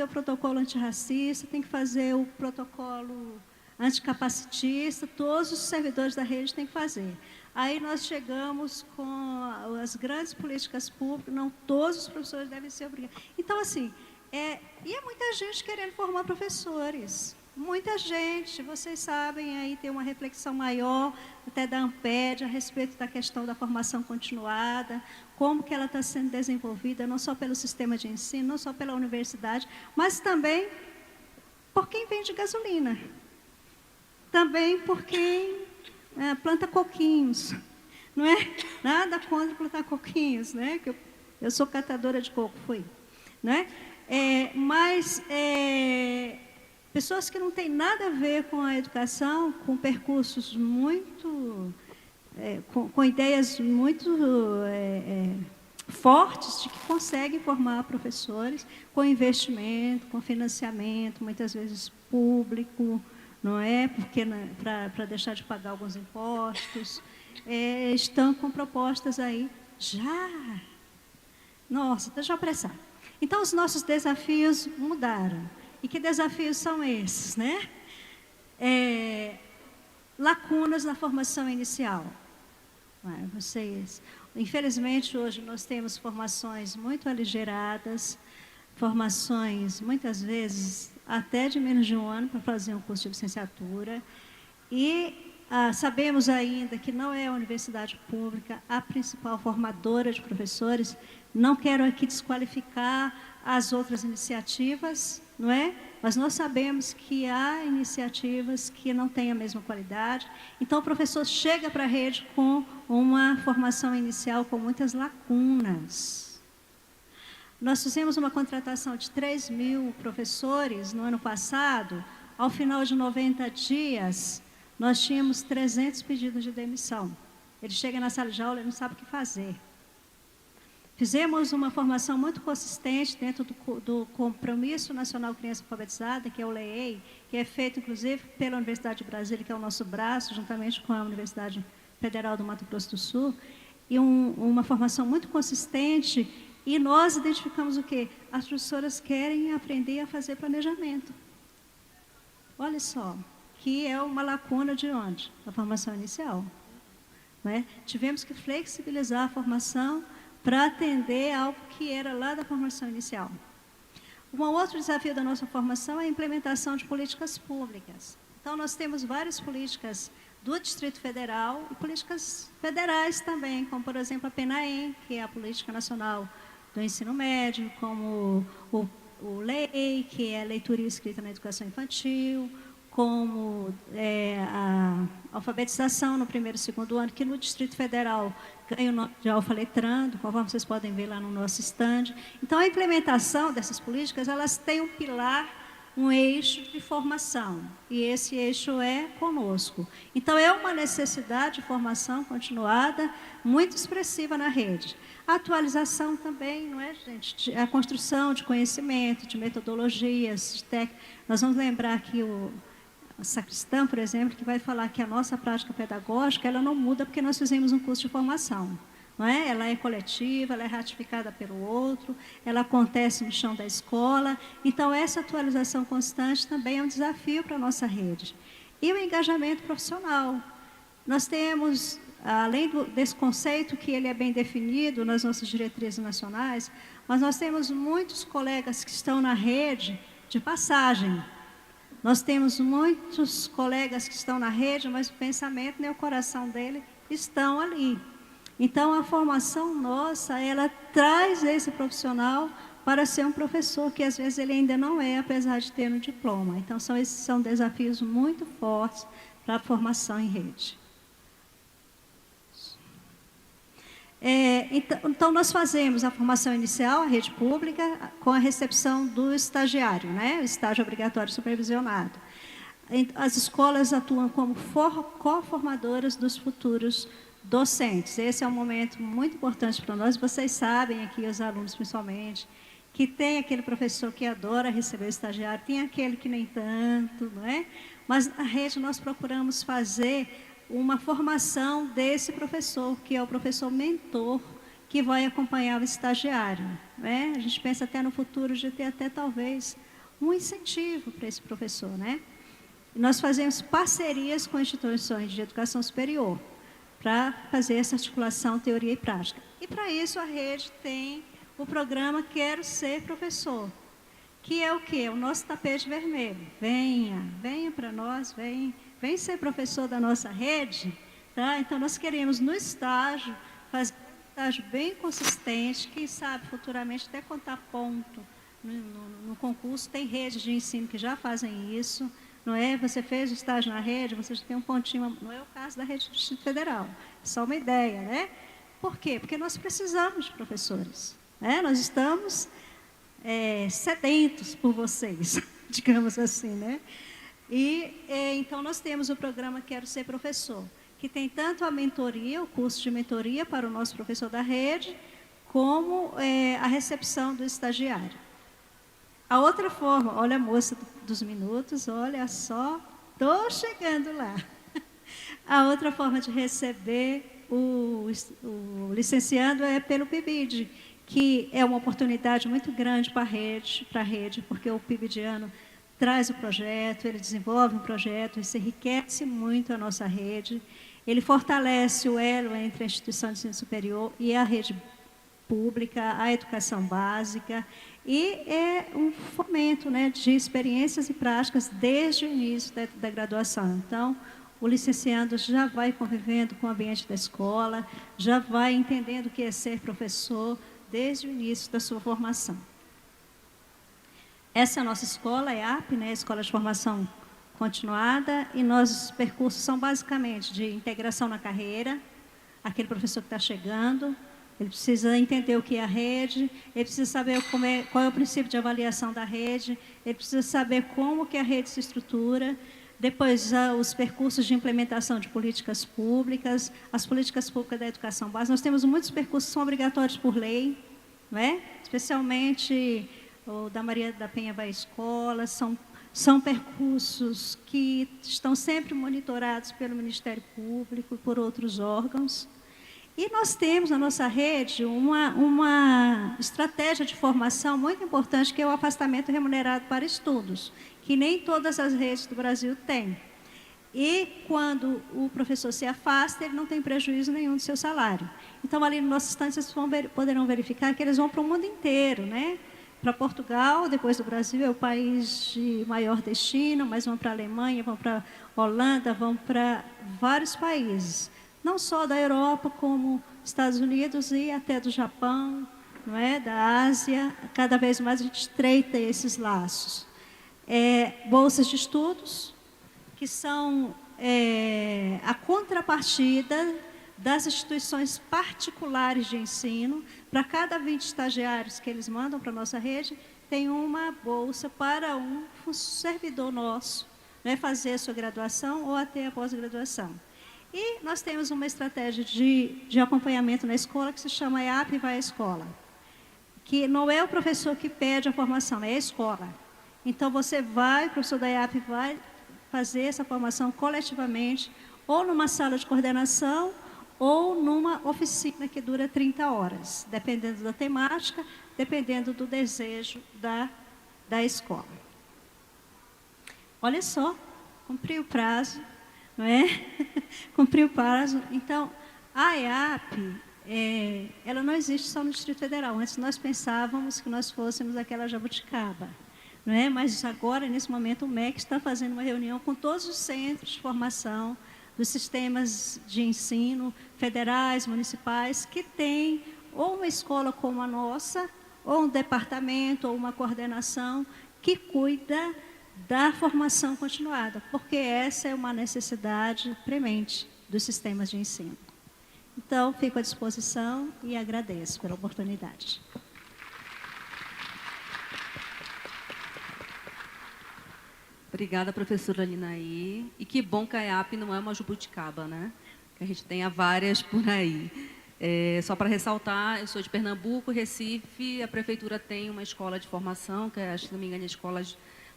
o protocolo antirracista, tem que fazer o protocolo anticapacitista, todos os servidores da rede têm que fazer. Aí nós chegamos com as grandes políticas públicas, não todos os professores devem ser obrigados. Então, assim, e é muita gente querendo formar professores. Muita gente, vocês sabem, aí tem uma reflexão maior, até da ANPED, a respeito da questão da formação continuada, como que ela está sendo desenvolvida, não só pelo sistema de ensino, não só pela universidade, mas também por quem vende gasolina. Também por quem planta coquinhos. Não é nada contra plantar coquinhos, né? Que eu sou catadora de coco, fui. Né? Pessoas que não têm nada a ver com a educação, com percursos muito, com ideias muito fortes de que conseguem formar professores com investimento, com financiamento, muitas vezes público, não é? Porque para deixar de pagar alguns impostos, estão com propostas aí já. Nossa, deixa eu apressar. Então, os nossos desafios mudaram. E que desafios são esses, né? Lacunas na formação inicial. Infelizmente, hoje nós temos formações muito aligeradas, formações, muitas vezes, até de menos de um ano para fazer um curso de licenciatura. E sabemos ainda que não é a universidade pública a principal formadora de professores. Não quero aqui desqualificar as outras iniciativas, não é? Mas nós sabemos que há iniciativas que não têm a mesma qualidade. Então, o professor chega para a rede com uma formação inicial com muitas lacunas. Nós fizemos uma contratação de 3.000 professores no ano passado. Ao final de 90 dias, nós tínhamos 300 pedidos de demissão. Ele chega na sala de aula e não sabe o que fazer. Fizemos uma formação muito consistente dentro do Compromisso Nacional Criança Alfabetizada, que é o LEEI, que é feito, inclusive, pela Universidade de Brasília, que é o nosso braço, juntamente com a Universidade Federal do Mato Grosso do Sul, e uma formação muito consistente, e nós identificamos o quê? As professoras querem aprender a fazer planejamento. Olha só, que é uma lacuna de onde? Da formação inicial. Não é? Tivemos que flexibilizar a formação para atender algo que era lá da formação inicial. Um outro desafio da nossa formação é a implementação de políticas públicas. Então, nós temos várias políticas do Distrito Federal e políticas federais também, como, por exemplo, a PENAEM, que é a Política Nacional do Ensino Médio, como o LEI, que é a Leitura e Escrita na Educação Infantil, como a alfabetização no primeiro e segundo ano, que no Distrito Federal ganha o nome de Alfaletrando, conforme vocês podem ver lá no nosso stand. Então, a implementação dessas políticas, elas têm um pilar, um eixo de formação, e esse eixo é conosco. Então, é uma necessidade de formação continuada, muito expressiva na rede. A atualização também, não é, gente? A construção de conhecimento, de metodologias, de técnicas. Nós vamos lembrar que o sacristão, por exemplo, que vai falar que a nossa prática pedagógica, ela não muda porque nós fizemos um curso de formação. Não é? Ela é coletiva, ela é ratificada pelo outro, ela acontece no chão da escola. Então, essa atualização constante também é um desafio para a nossa rede. E o engajamento profissional. Nós temos, além desse conceito que ele é bem definido nas nossas diretrizes nacionais, mas nós temos muitos colegas que estão na rede de passagem. Nós temos muitos colegas que estão na rede, mas o pensamento nem o coração dele estão ali. Então, a formação nossa, ela traz esse profissional para ser um professor que, às vezes, ele ainda não é, apesar de ter um diploma. Então, esses são desafios muito fortes para a formação em rede. Então, nós fazemos a formação inicial, a rede pública, com a recepção do estagiário, né? O estágio obrigatório supervisionado. As escolas atuam como co-formadoras dos futuros docentes. Esse é um momento muito importante para nós. Vocês sabem aqui, os alunos principalmente, que tem aquele professor que adora receber o estagiário, tem aquele que nem tanto, não é? Mas na rede nós procuramos fazer uma formação desse professor, que é o professor mentor, que vai acompanhar o estagiário, né? A gente pensa até no futuro de ter até talvez um incentivo para esse professor, né? Nós fazemos parcerias com instituições de educação superior para fazer essa articulação teoria e prática. E para isso a rede tem o programa Quero Ser Professor, que é o quê? O nosso tapete vermelho. Venha para nós, vem ser professor da nossa rede, tá? Então, nós queremos, no estágio, fazer um estágio bem consistente, quem sabe, futuramente, até contar ponto no concurso. Tem redes de ensino que já fazem isso, não é? Você fez o estágio na rede, você já tem um pontinho, não é o caso da rede do Distrito Federal, é só uma ideia, né? Por quê? Porque nós precisamos de professores, né? Nós estamos sedentos por vocês, digamos assim, né? Então, nós temos o programa Quero Ser Professor, que tem tanto a mentoria, o curso de mentoria para o nosso professor da rede, como a recepção do estagiário. A outra forma, olha a moça dos minutos, olha só, estou chegando lá. A outra forma de receber o licenciando é pelo PIBID, que é uma oportunidade muito grande para a rede, porque o PIBIDiano traz o projeto, ele desenvolve um projeto, isso enriquece muito a nossa rede, ele fortalece o elo entre a instituição de ensino superior e a rede pública, a educação básica, e é um fomento, né, de experiências e práticas desde o início da graduação. Então, o licenciando já vai convivendo com o ambiente da escola, já vai entendendo o que é ser professor desde o início da sua formação. Essa é a nossa escola, a EAP, né, Escola de Formação Continuada, e nossos percursos são basicamente de integração na carreira, aquele professor que está chegando, ele precisa entender o que é a rede, ele precisa saber qual é o princípio de avaliação da rede, ele precisa saber como que a rede se estrutura, depois os percursos de implementação de políticas públicas, as políticas públicas da educação básica. Nós temos muitos percursos que são obrigatórios por lei, não é? Especialmente o da Maria da Penha vai à escola, são percursos que estão sempre monitorados pelo Ministério Público e por outros órgãos. E nós temos na nossa rede uma estratégia de formação muito importante, que é o afastamento remunerado para estudos, que nem todas as redes do Brasil têm. E quando o professor se afasta, ele não tem prejuízo nenhum do seu salário. Então, ali no nosso instante, vocês poderão verificar que eles vão para o mundo inteiro, né? Para Portugal, depois do Brasil, é o país de maior destino, mas vão para a Alemanha, vão para a Holanda, vão para vários países. Não só da Europa, como Estados Unidos e até do Japão, não é? Da Ásia. Cada vez mais a gente estreita esses laços. Bolsas de estudos, que são a contrapartida das instituições particulares de ensino. Para cada 20 estagiários que eles mandam para a nossa rede, tem uma bolsa para um servidor nosso, né, fazer a sua graduação ou até a pós-graduação. E nós temos uma estratégia de acompanhamento na escola que se chama EAP Vai à Escola, que não é o professor que pede a formação, é a escola. Então, o professor da EAP vai fazer essa formação coletivamente, ou numa sala de coordenação, ou numa oficina que dura 30 horas, dependendo da temática, dependendo do desejo da escola. Olha só, cumpri o prazo, não é? Cumpri o prazo. Então, a EAP, ela não existe só no Distrito Federal. Antes nós pensávamos que nós fôssemos aquela jabuticaba, não é? Mas agora, nesse momento, o MEC está fazendo uma reunião com todos os centros de formação dos sistemas de ensino federais, municipais, que têm ou uma escola como a nossa, ou um departamento, ou uma coordenação que cuida da formação continuada, porque essa é uma necessidade premente dos sistemas de ensino. Então, fico à disposição e agradeço pela oportunidade. Obrigada, professora Linaí. E que bom que a EAP não é uma jabuticaba, né? Que a gente tenha várias por aí. Só para ressaltar, eu sou de Pernambuco, Recife, a prefeitura tem uma escola de formação, que é, se não me engano, a escola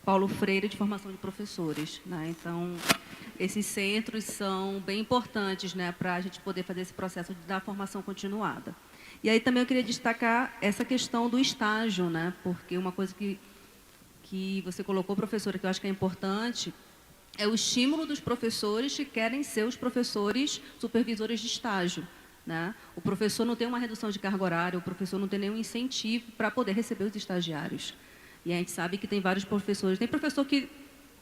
Paulo Freire de formação de professores, né? Então, esses centros são bem importantes, né, para a gente poder fazer esse processo da formação continuada. E aí também eu queria destacar essa questão do estágio, né? Porque uma coisa que você colocou, professora, que eu acho que é importante, é o estímulo dos professores que querem ser os professores supervisores de estágio, né? O professor não tem uma redução de carga horária, o professor não tem nenhum incentivo para poder receber os estagiários. E a gente sabe que tem vários professores, tem professor que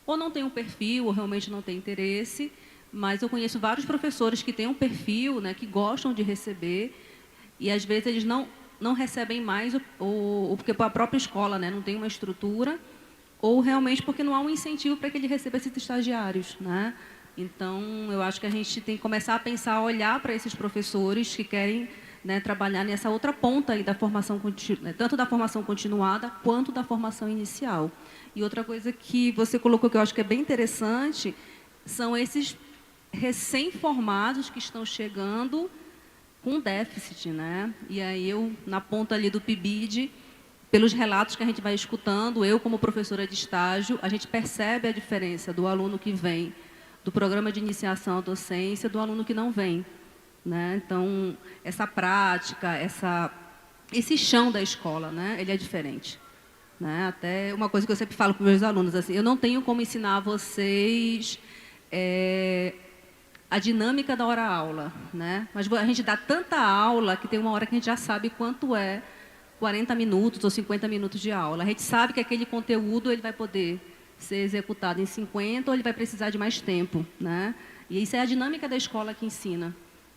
ou não tem um perfil, ou realmente não tem interesse, mas eu conheço vários professores que têm um perfil, né, que gostam de receber, e às vezes eles não recebem mais, ou porque a própria escola, né, não tem uma estrutura, ou realmente porque não há um incentivo para que ele receba esses estagiários, né? Então, eu acho que a gente tem que começar a pensar, a olhar para esses professores que querem, né, trabalhar nessa outra ponta aí da formação, tanto da formação continuada quanto da formação inicial. E outra coisa que você colocou que eu acho que é bem interessante são esses recém-formados que estão chegando com déficit, né? E aí eu, na ponta ali do PIBID, pelos relatos que a gente vai escutando, eu como professora de estágio, a gente percebe a diferença do aluno que vem do programa de iniciação à docência do aluno que não vem, né? Então, essa prática, esse chão da escola, né, ele é diferente, né? Até uma coisa que eu sempre falo para os meus alunos, assim, eu não tenho como ensinar a vocês a dinâmica da hora-aula, né? Mas a gente dá tanta aula que tem uma hora que a gente já sabe quanto é 40 minutos ou 50 minutos de aula. A gente sabe que aquele conteúdo ele vai poder ser executado em 50 ou ele vai precisar de mais tempo, né? E isso é a dinâmica da escola que ensina.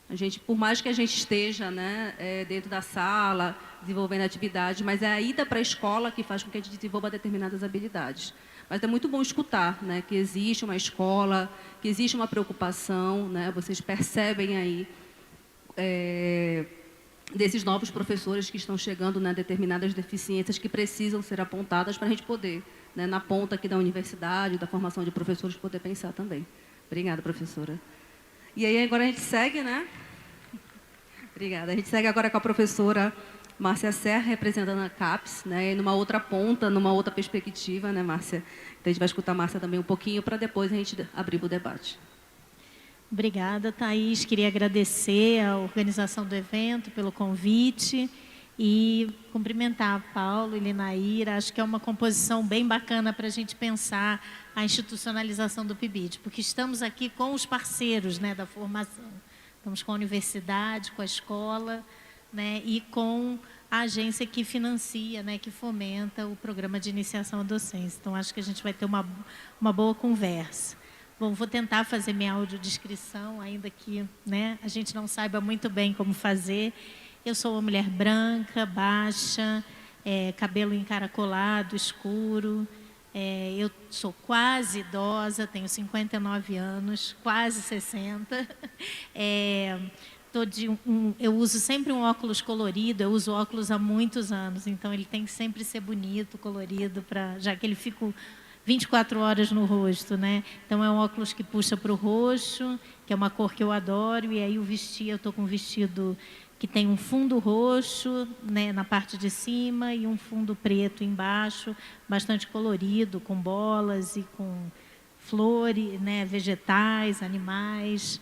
A gente, por mais que a gente esteja, né, dentro da sala, desenvolvendo atividade, mas é a ida para a escola que faz com que a gente desenvolva determinadas habilidades. Mas é muito bom escutar, né, que existe uma escola, que existe uma preocupação, né? Vocês percebem aí desses novos professores que estão chegando, né, determinadas deficiências que precisam ser apontadas para a gente poder, né, na ponta aqui da universidade, da formação de professores, poder pensar também. Obrigada, professora. E aí agora a gente segue, né? Obrigada. A gente segue agora com a professora Márcia Serra, representando a CAPES, né, numa outra ponta, numa outra perspectiva, né, Márcia? Então a gente vai escutar a Márcia também um pouquinho para depois a gente abrir o debate. Obrigada, Thaís. Queria agradecer a organização do evento pelo convite e cumprimentar Paulo e Linaíra. Acho que é uma composição bem bacana para a gente pensar a institucionalização do PIBID, porque estamos aqui com os parceiros, né, da formação. Estamos com a universidade, com a escola, né, e com a agência que financia, né, que fomenta o programa de iniciação à docência. Então, acho que a gente vai ter uma boa conversa. Bom, vou tentar fazer minha audiodescrição, ainda que, né, a gente não saiba muito bem como fazer. Eu sou uma mulher branca, baixa, cabelo encaracolado, escuro. Eu sou quase idosa, tenho 59 anos, quase 60. Eu uso sempre um óculos colorido, eu uso óculos há muitos anos, então ele tem que sempre ser bonito, colorido, já que ele fica 24 horas no rosto, né? Então é um óculos que puxa para o roxo, que é uma cor que eu adoro, e aí eu estou com um vestido que tem um fundo roxo, né, na parte de cima e um fundo preto embaixo, bastante colorido, com bolas e com flores, né, vegetais, animais.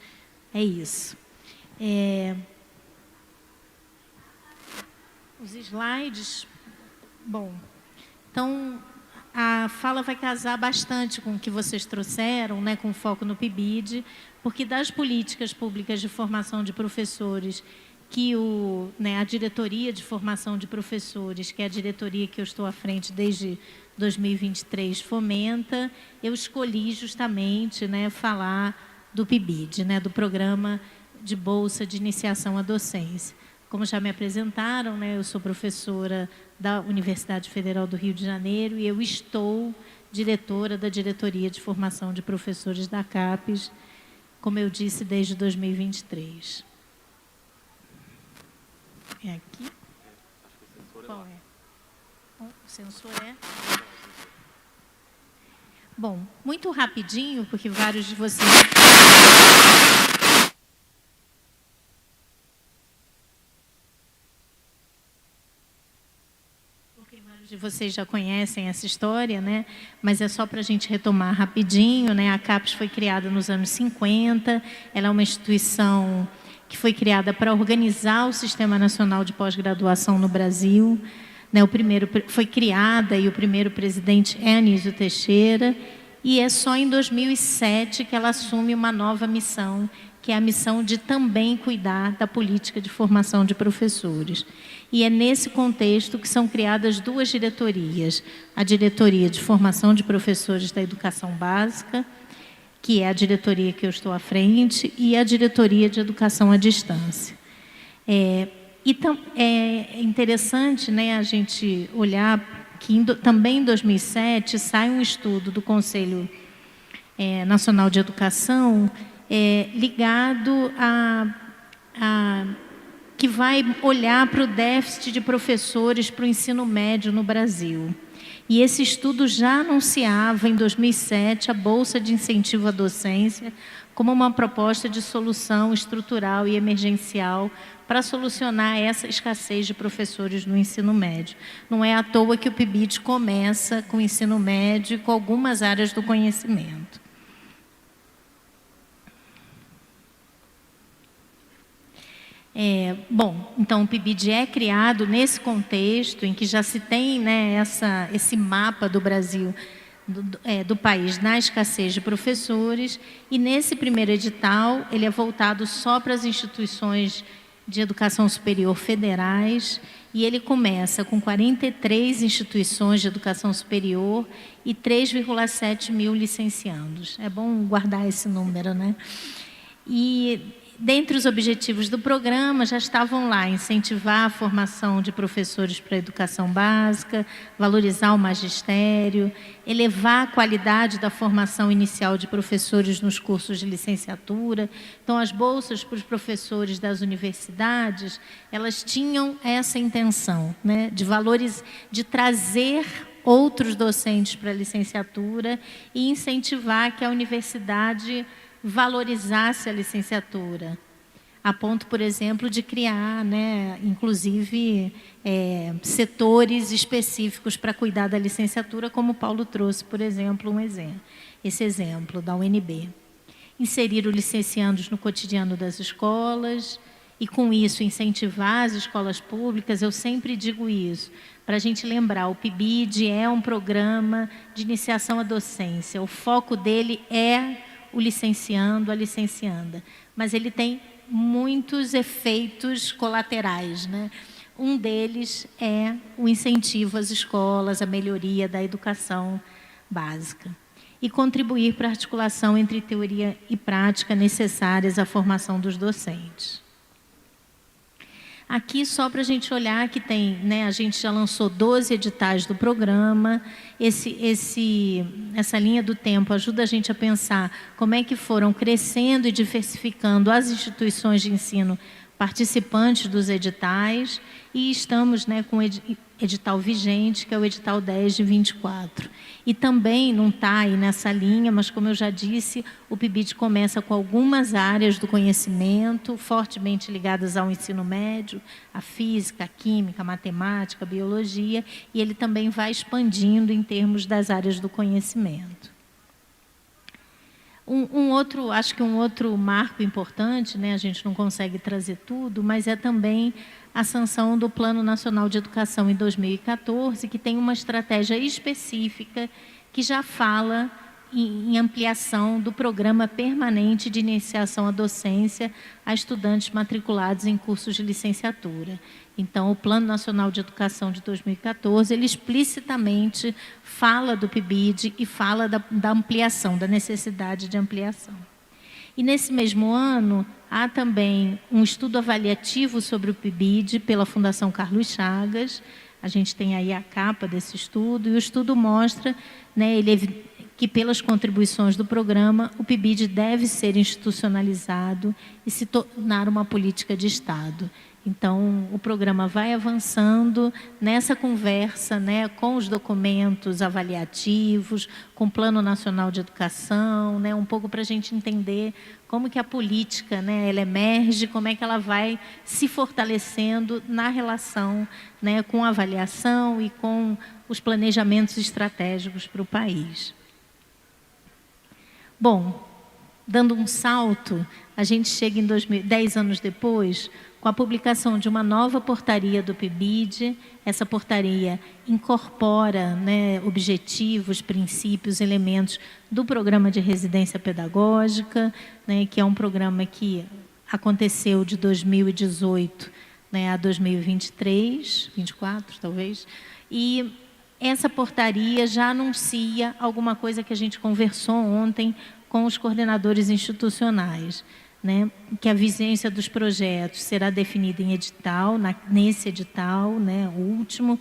É isso. Os slides. Bom, então a fala vai casar bastante com o que vocês trouxeram, né, com foco no PIBID, porque das políticas públicas de formação de professores que a diretoria de formação de professores, que é a diretoria que eu estou à frente desde 2023, fomenta, eu escolhi justamente, né, falar do PIBID, né, do Programa de Bolsa de Iniciação à Docência. Como já me apresentaram, né, eu sou professora da Universidade Federal do Rio de Janeiro e eu estou diretora da Diretoria de Formação de Professores da CAPES, como eu disse, desde 2023. É aqui? Qual é? O sensor é? Bom, muito rapidinho, porque vários de vocês... Vocês já conhecem essa história, né? Mas é só para a gente retomar rapidinho, né? A CAPES foi criada nos anos 50, ela é uma instituição que foi criada para organizar o Sistema Nacional de Pós-Graduação no Brasil, né? Foi criada e o primeiro presidente é Anísio Teixeira, e é só em 2007 que ela assume uma nova missão, que é a missão de também cuidar da política de formação de professores. E é nesse contexto que são criadas duas diretorias, a Diretoria de Formação de Professores da Educação Básica, que é a diretoria que eu estou à frente, e a Diretoria de Educação à Distância. É interessante, né, a gente olhar que também em 2007 sai um estudo do Conselho Nacional de Educação ligado que vai olhar para o déficit de professores para o ensino médio no Brasil. E esse estudo já anunciava, em 2007, a Bolsa de Incentivo à Docência como uma proposta de solução estrutural e emergencial para solucionar essa escassez de professores no ensino médio. Não é à toa que o PIBID começa com o ensino médio e com algumas áreas do conhecimento. Bom, então o PIBID é criado nesse contexto em que já se tem, né, esse mapa do Brasil, do país, na escassez de professores, e nesse primeiro edital ele é voltado só para as instituições de educação superior federais, e ele começa com 43 instituições de educação superior e 3,7 mil licenciandos. É bom guardar esse número, né? E dentre os objetivos do programa já estavam lá: incentivar a formação de professores para a educação básica, valorizar o magistério, elevar a qualidade da formação inicial de professores nos cursos de licenciatura. Então, as bolsas para os professores das universidades, elas tinham essa intenção, né, de trazer outros docentes para a licenciatura e incentivar que a universidade valorizasse a licenciatura, a ponto, por exemplo, de criar, né, inclusive, setores específicos para cuidar da licenciatura, como o Paulo trouxe, por exemplo, esse exemplo da UNB. Inserir os licenciandos no cotidiano das escolas e, com isso, incentivar as escolas públicas. Eu sempre digo isso, para a gente lembrar, o PIBID é um programa de iniciação à docência, o foco dele é o licenciando, a licencianda, mas ele tem muitos efeitos colaterais, né? Um deles é o incentivo às escolas, a melhoria da educação básica e contribuir para a articulação entre teoria e prática necessárias à formação dos docentes. Aqui, só para a gente olhar, que tem, né, a gente já lançou 12 editais do programa. Essa linha do tempo ajuda a gente a pensar como é que foram crescendo e diversificando as instituições de ensino participantes dos editais, e estamos, né, com o edital vigente, que é o edital 10 de 24. E também não está aí nessa linha, mas, como eu já disse, o PIBID começa com algumas áreas do conhecimento fortemente ligadas ao ensino médio, a física, a química, a matemática, a biologia, e ele também vai expandindo em termos das áreas do conhecimento. Acho que um outro marco importante, né, a gente não consegue trazer tudo, mas é também a sanção do Plano Nacional de Educação em 2014, que tem uma estratégia específica que já fala em ampliação do programa permanente de iniciação à docência a estudantes matriculados em cursos de licenciatura. Então, o Plano Nacional de Educação de 2014, ele explicitamente fala do PIBID e fala da ampliação, da necessidade de ampliação. E nesse mesmo ano, há também um estudo avaliativo sobre o PIBID pela Fundação Carlos Chagas. A gente tem aí a capa desse estudo, e o estudo mostra, né, que pelas contribuições do programa, o PIBID deve ser institucionalizado e se tornar uma política de Estado. Então, o programa vai avançando nessa conversa, né, com os documentos avaliativos, com o Plano Nacional de Educação, né, um pouco para a gente entender como que a política, né, ela emerge, como é que ela vai se fortalecendo na relação, né, com a avaliação e com os planejamentos estratégicos para o país. Bom, dando um salto, a gente chega em 10 anos depois, com a publicação de uma nova portaria do PIBID. Essa portaria incorpora, né, objetivos, princípios, elementos do programa de residência pedagógica, né, que é um programa que aconteceu de 2018, né, a 2023, 24 talvez, e essa portaria já anuncia alguma coisa que a gente conversou ontem com os coordenadores institucionais, né, que a vigência dos projetos será definida em edital, nesse edital, né, o último,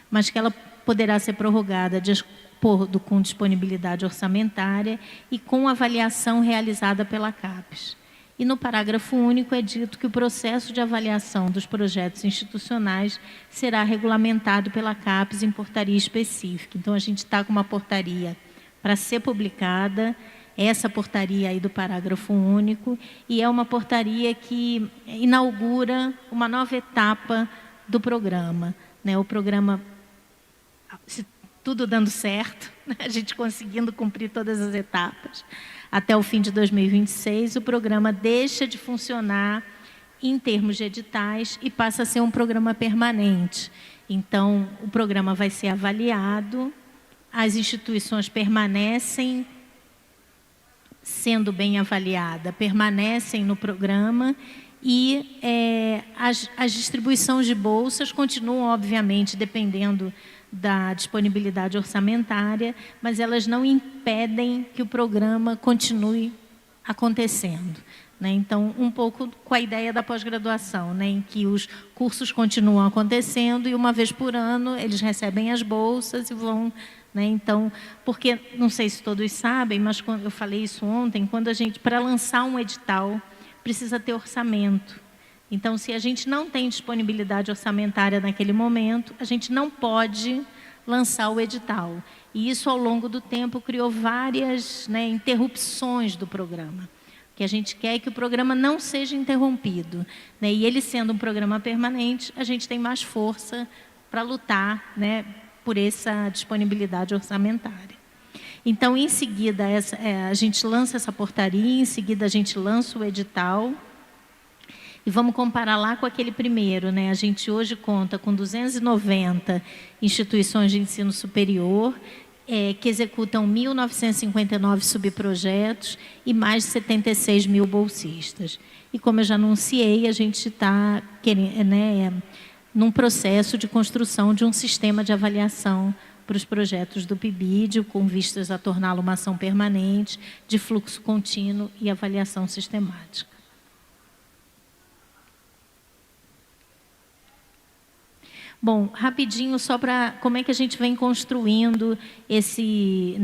mas que ela poderá ser prorrogada de acordo com disponibilidade orçamentária e com avaliação realizada pela CAPES. E no parágrafo único é dito que o processo de avaliação dos projetos institucionais será regulamentado pela CAPES em portaria específica. Então, a gente está com uma portaria para ser publicada, essa portaria aí do parágrafo único, e é uma portaria que inaugura uma nova etapa do programa, né? O programa, se tudo dando certo, né? A gente conseguindo cumprir todas as etapas, até o fim de 2026, o programa deixa de funcionar em termos de editais e passa a ser um programa permanente. Então, o programa vai ser avaliado, as instituições permanecem sendo bem avaliada, permanecem no programa e as distribuições de bolsas continuam, obviamente, dependendo da disponibilidade orçamentária, mas elas não impedem que o programa continue acontecendo, né? Então, um pouco com a ideia da pós-graduação, né, em que os cursos continuam acontecendo e uma vez por ano eles recebem as bolsas e vão, né? Então, porque, não sei se todos sabem, mas quando eu falei isso ontem, quando a gente, para lançar um edital, precisa ter orçamento. Então, se a gente não tem disponibilidade orçamentária naquele momento, a gente não pode lançar o edital. E isso, ao longo do tempo, criou várias, né, interrupções do programa. Que a gente quer que o programa não seja interrompido, né? E ele sendo um programa permanente, a gente tem mais força para lutar, né, por essa disponibilidade orçamentária. Então, em seguida, a gente lança essa portaria, em seguida a gente lança o edital. E vamos comparar lá com aquele primeiro, né? A gente hoje conta com 290 instituições de ensino superior, que executam 1.959 subprojetos e mais de 76 mil bolsistas. E como eu já anunciei, a gente está num processo de construção de um sistema de avaliação para os projetos do PIBID, com vistas a torná-lo uma ação permanente, de fluxo contínuo e avaliação sistemática. Bom, rapidinho, só para como é que a gente vem construindo esse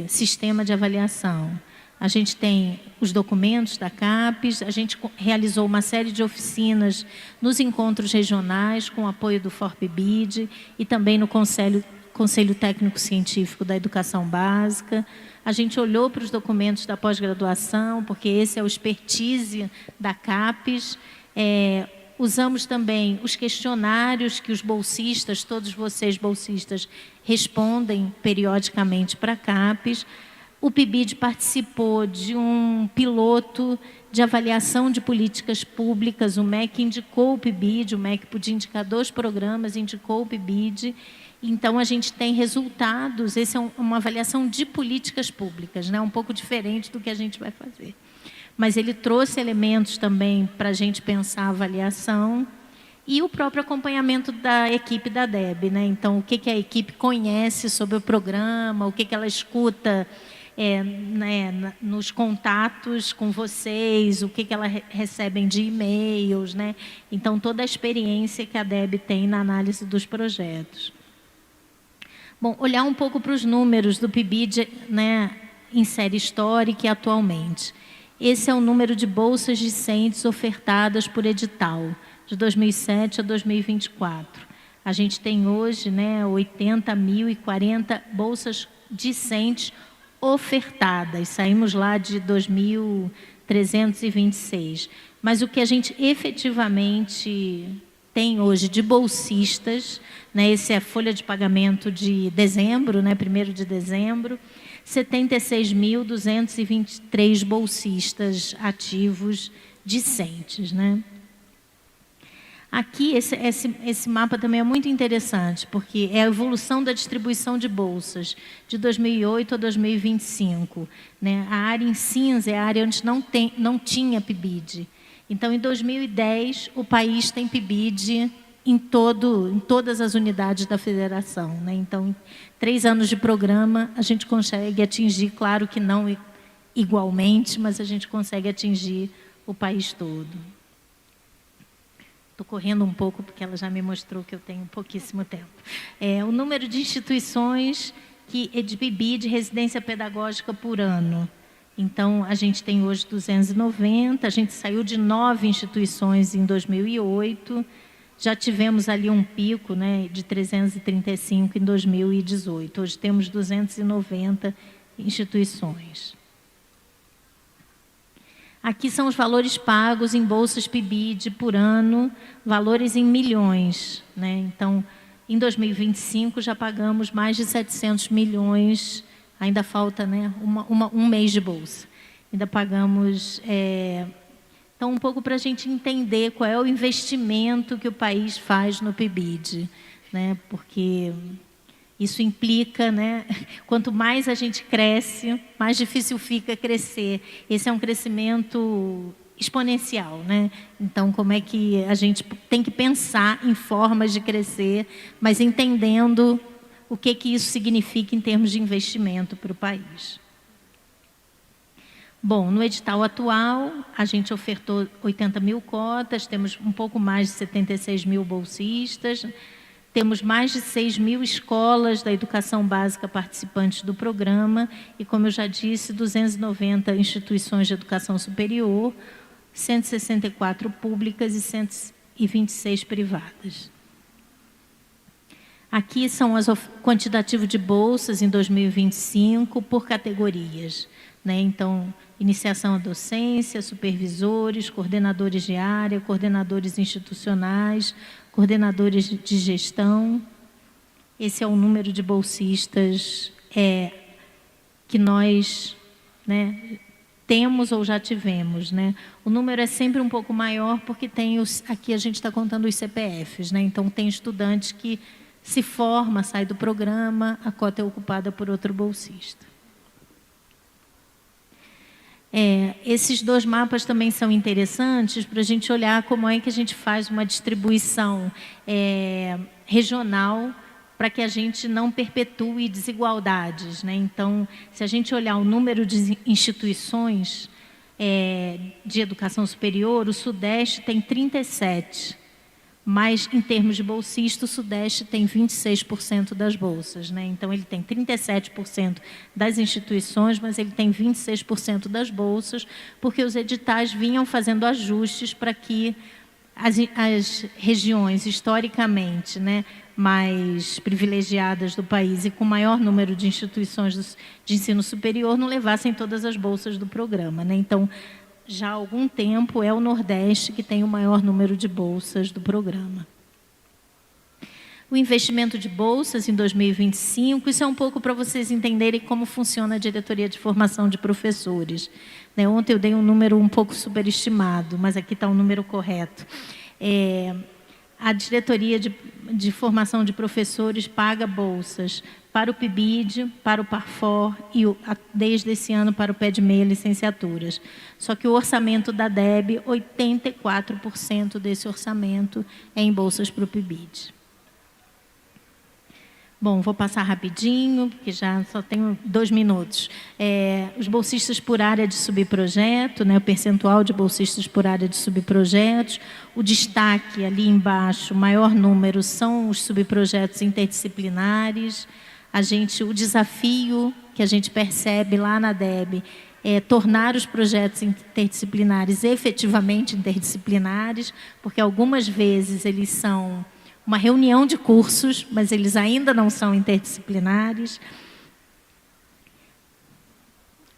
sistema de avaliação. A gente tem os documentos da CAPES, a gente realizou uma série de oficinas nos encontros regionais, com apoio do FORPIBID e também no Conselho Técnico Científico da Educação Básica. A gente olhou para os documentos da pós-graduação, porque esse é o expertise da CAPES. Usamos também os questionários que os bolsistas, todos vocês bolsistas, respondem periodicamente para a CAPES. O PIBID participou de um piloto de avaliação de políticas públicas. O MEC indicou o PIBID, o MEC podia indicar 2 programas, indicou o PIBID. Então, a gente tem resultados, essa é uma avaliação de políticas públicas, né? Um pouco diferente do que a gente vai fazer. Mas ele trouxe elementos também para a gente pensar a avaliação e o próprio acompanhamento da equipe da DEB, né? Então, o que a equipe conhece sobre o programa, o que ela escuta né, nos contatos com vocês, o que ela recebem de e-mails, né? Então, toda a experiência que a DEB tem na análise dos projetos. Bom, olhar um pouco para os números do PIBID, né, em série histórica e atualmente. Esse é o número de bolsas discentes ofertadas por edital, de 2007 a 2024. A gente tem hoje, né, 80.040 bolsas discentes ofertadas. Saímos lá de 2.326. Mas o que a gente efetivamente tem hoje de bolsistas, né, essa é a folha de pagamento de dezembro, né, 1º de dezembro, 76.223 bolsistas ativos discentes, né? Aqui, esse mapa também é muito interessante, porque é a evolução da distribuição de bolsas de 2008 a 2025. Né? A área em cinza é a área onde não tinha PIBID. Então, em 2010, o país tem PIBID em todas as unidades da federação. Né? Então, em 3 anos de programa, a gente consegue atingir, claro que não igualmente, mas a gente consegue atingir o país todo. Estou correndo um pouco, porque ela já me mostrou que eu tenho pouquíssimo tempo. O número de instituições de PIBID, residência pedagógica por ano. Então, a gente tem hoje 290, a gente saiu de 9 instituições em 2008, já tivemos ali um pico, né, de 335 em 2018. Hoje temos 290 instituições. Aqui são os valores pagos em bolsas PIBID por ano, valores em milhões. Né? Então, em 2025, já pagamos mais de 700 milhões, ainda falta, né, um mês de bolsa. Ainda pagamos... Então, um pouco para a gente entender qual é o investimento que o país faz no PIBID. Né? Porque isso implica, né, quanto mais a gente cresce, mais difícil fica crescer. Esse é um crescimento exponencial, né? Então, como é que a gente tem que pensar em formas de crescer, mas entendendo o que isso significa em termos de investimento para o país. Bom, no edital atual, a gente ofertou 80 mil cotas, temos um pouco mais de 76 mil bolsistas, temos mais de 6 mil escolas da educação básica participantes do programa e, como eu já disse, 290 instituições de educação superior, 164 públicas e 126 privadas. Aqui são o quantitativo de bolsas em 2025 por categorias. Né? Então, iniciação à docência, supervisores, coordenadores de área, coordenadores institucionais, coordenadores de gestão. Esse é o número de bolsistas que nós, né, temos ou já tivemos. Né? O número é sempre um pouco maior porque tem aqui a gente está contando os CPFs. Né? Então, tem estudantes que se forma, sai do programa, a cota é ocupada por outro bolsista. Esses 2 mapas também são interessantes para a gente olhar como é que a gente faz uma distribuição regional para que a gente não perpetue desigualdades. Né? Então, se a gente olhar o número de instituições de educação superior, o Sudeste tem 37. Mas, em termos de bolsista, o Sudeste tem 26% das bolsas. Né? Então, ele tem 37% das instituições, mas ele tem 26% das bolsas, porque os editais vinham fazendo ajustes para que as regiões, historicamente, né, mais privilegiadas do país e com maior número de instituições de ensino superior não levassem todas as bolsas do programa. Né? Então, já há algum tempo, é o Nordeste que tem o maior número de bolsas do programa. O investimento de bolsas em 2025, isso é um pouco para vocês entenderem como funciona a diretoria de formação de professores. Né? Ontem eu dei um número um pouco superestimado, mas aqui está o número correto. a diretoria de formação de professores paga bolsas para o PIBID, para o PARFOR e, desde esse ano, para o PED-MEI licenciaturas. Só que o orçamento da DEB, 84% desse orçamento é em bolsas para o PIBID. Bom, vou passar rapidinho, porque já só tenho 2 minutos. Os bolsistas por área de subprojeto, né, o percentual de bolsistas por área de subprojetos, o destaque ali embaixo, o maior número, são os subprojetos interdisciplinares. O desafio que a gente percebe lá na DEB é tornar os projetos interdisciplinares efetivamente interdisciplinares, porque algumas vezes eles são uma reunião de cursos, mas eles ainda não são interdisciplinares.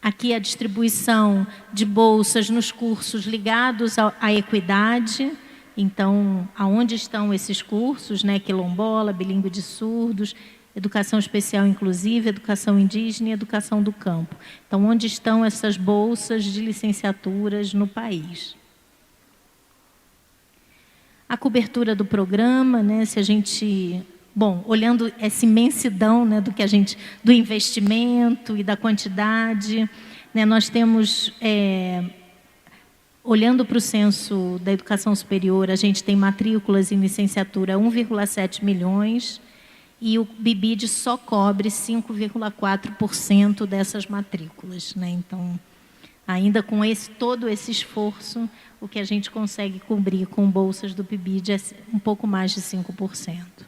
Aqui a distribuição de bolsas nos cursos ligados à equidade. Então, aonde estão esses cursos, né? Quilombola, bilíngue de surdos, educação especial inclusiva, educação indígena e educação do campo. Então, onde estão essas bolsas de licenciaturas no país? A cobertura do programa, né, se a gente, olhando essa imensidão, né, do investimento e da quantidade, né, nós temos, olhando para o censo da educação superior, a gente tem matrículas em licenciatura 1,7 milhões e o BIBID só cobre 5,4% dessas matrículas, né? Então, ainda com todo esse esforço, o que a gente consegue cobrir com bolsas do PIBID é um pouco mais de 5%.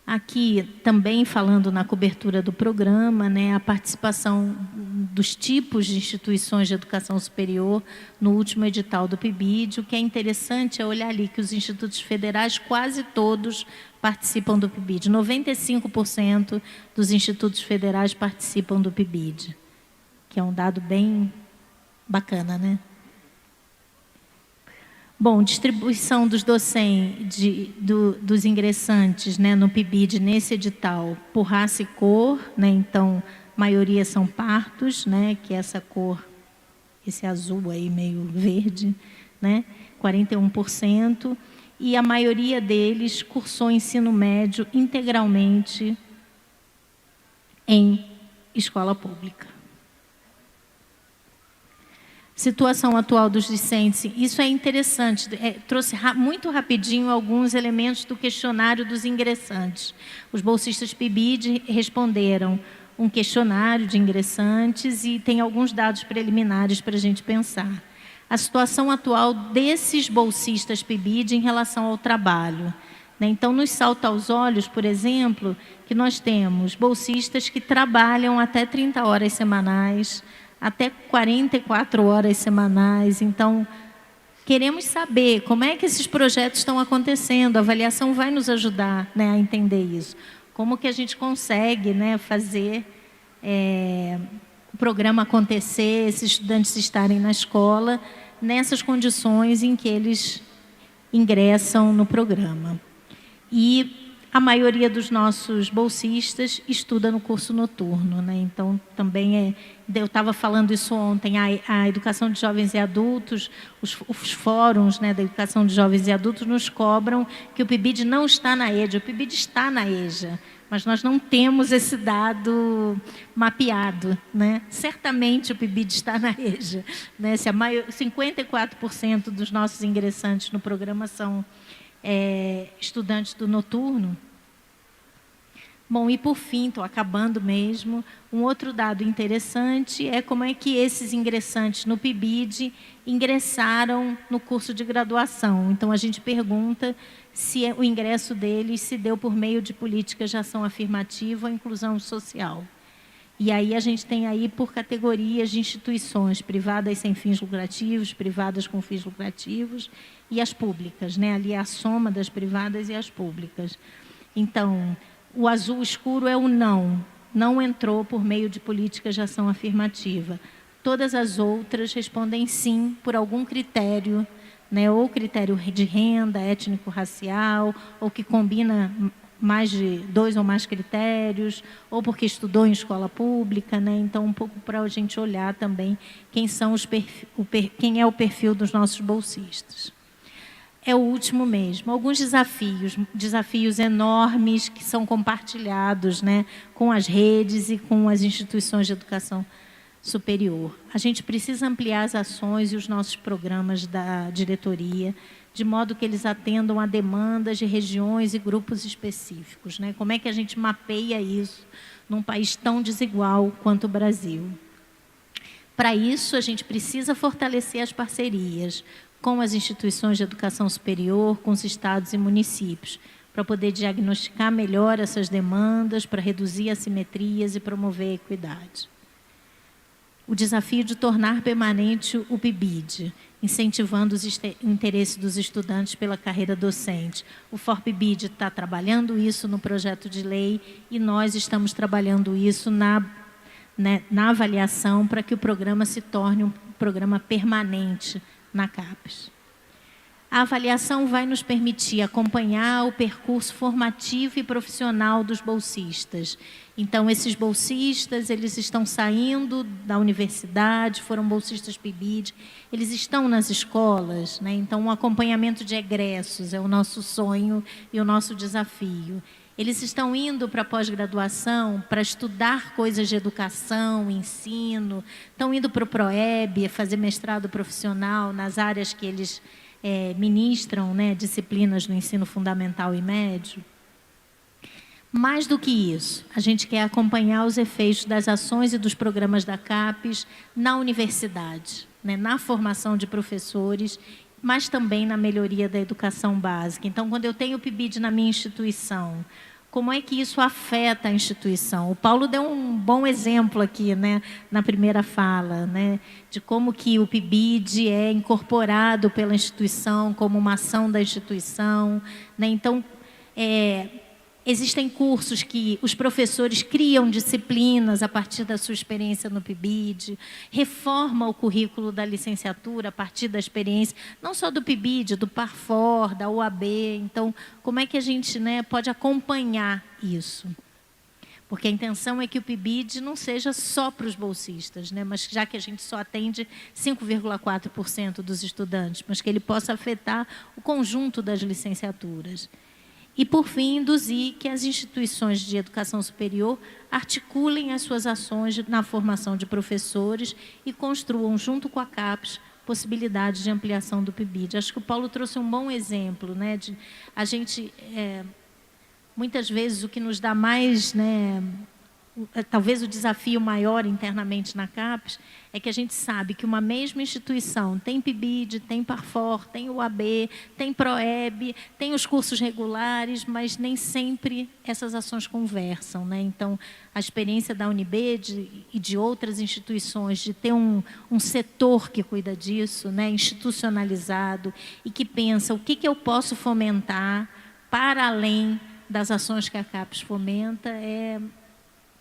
Aqui, também falando na cobertura do programa, né, a participação dos tipos de instituições de educação superior no último edital do PIBID. O que é interessante é olhar ali que os institutos federais, quase todos, participam do PIBID. 95% dos institutos federais participam do PIBID, que é um dado bem bacana, né? Bom, distribuição dos docentes, dos ingressantes, né, no PIBID, nesse edital, por raça e cor, né? Então, maioria são partos, né, que é essa cor, esse azul aí meio verde, né, 41%, e a maioria deles cursou ensino médio integralmente em escola pública. Situação atual dos discentes, isso é interessante, trouxe muito rapidinho alguns elementos do questionário dos ingressantes. Os bolsistas PIBID responderam um questionário de ingressantes e tem alguns dados preliminares para a gente pensar. A situação atual desses bolsistas PIBID em relação ao trabalho, né? Então, nos salta aos olhos, por exemplo, que nós temos bolsistas que trabalham até 30 horas semanais, até 44 horas semanais. Então, queremos saber como é que esses projetos estão acontecendo. A avaliação vai nos ajudar, né, a entender isso. Como que a gente consegue, né, fazer o programa acontecer, esses estudantes estarem na escola, nessas condições em que eles ingressam no programa. E a maioria dos nossos bolsistas estuda no curso noturno, né? Então, também eu estava falando isso ontem, a educação de jovens e adultos, os fóruns, né, da educação de jovens e adultos nos cobram que o PIBID não está na EJA, o PIBID está na EJA, mas nós não temos esse dado mapeado, né? Certamente o PIBID está na EJA, né? Se 54% dos nossos ingressantes no programa são estudantes do noturno. Bom, e por fim, estou acabando mesmo, um outro dado interessante é como é que esses ingressantes no PIBID ingressaram no curso de graduação. Então, a gente pergunta se o ingresso deles se deu por meio de políticas de ação afirmativa ou inclusão social. E aí a gente tem aí por categorias de instituições, privadas sem fins lucrativos, privadas com fins lucrativos e as públicas, né? Ali é a soma das privadas e as públicas. Então, o azul escuro é o não entrou por meio de políticas de ação afirmativa. Todas as outras respondem sim por algum critério, né? Ou critério de renda, étnico-racial, ou que combina mais de 2 ou mais critérios, ou porque estudou em escola pública, né? Então, um pouco para a gente olhar também quem é o perfil dos nossos bolsistas. é o último mesmo. Alguns desafios enormes que são compartilhados, né, com as redes e com as instituições de educação superior. A gente precisa ampliar as ações e os nossos programas da diretoria, de modo que eles atendam a demandas de regiões e grupos específicos, né? Como é que a gente mapeia isso num país tão desigual quanto o Brasil? Para isso, a gente precisa fortalecer as parcerias com as instituições de educação superior, com os estados e municípios, para poder diagnosticar melhor essas demandas, para reduzir assimetrias e promover a equidade. O desafio de tornar permanente o PIBID, incentivando os interesses dos estudantes pela carreira docente. O FORPIBID está trabalhando isso no projeto de lei e nós estamos trabalhando isso na avaliação para que o programa se torne um programa permanente na CAPES. A avaliação vai nos permitir acompanhar o percurso formativo e profissional dos bolsistas. Então, esses bolsistas, eles estão saindo da universidade, foram bolsistas PIBID, eles estão nas escolas, né? Então, o acompanhamento de egressos é o nosso sonho e o nosso desafio. Eles estão indo para a pós-graduação para estudar coisas de educação, ensino, estão indo para o PROEB, fazer mestrado profissional nas áreas que eles ministram, né, disciplinas no ensino fundamental e médio. Mais do que isso, a gente quer acompanhar os efeitos das ações e dos programas da CAPES na universidade, né, na formação de professores, mas também na melhoria da educação básica. Então, quando eu tenho o PIBID na minha instituição, como é que isso afeta a instituição? O Paulo deu um bom exemplo aqui, né, na primeira fala, né, de como que o PIBID é incorporado pela instituição como uma ação da instituição, né? Então, existem cursos que os professores criam disciplinas a partir da sua experiência no PIBID, reforma o currículo da licenciatura a partir da experiência, não só do PIBID, do PARFOR, da UAB. Então, como é que a gente, né, pode acompanhar isso? Porque a intenção é que o PIBID não seja só para os bolsistas, né, mas já que a gente só atende 5,4% dos estudantes, mas que ele possa afetar o conjunto das licenciaturas. E, por fim, induzir que as instituições de educação superior articulem as suas ações na formação de professores e construam, junto com a CAPES, possibilidades de ampliação do PIBID. Acho que o Paulo trouxe um bom exemplo, né, de a gente, muitas vezes, o que nos dá mais, né, talvez o desafio maior internamente na CAPES, é que a gente sabe que uma mesma instituição tem PIBID, tem PARFOR, tem UAB, tem PROEB, tem os cursos regulares, mas nem sempre essas ações conversam, né? Então, a experiência da UNB e de outras instituições de ter um setor que cuida disso, né, institucionalizado, e que pensa o que eu posso fomentar para além das ações que a CAPES fomenta, é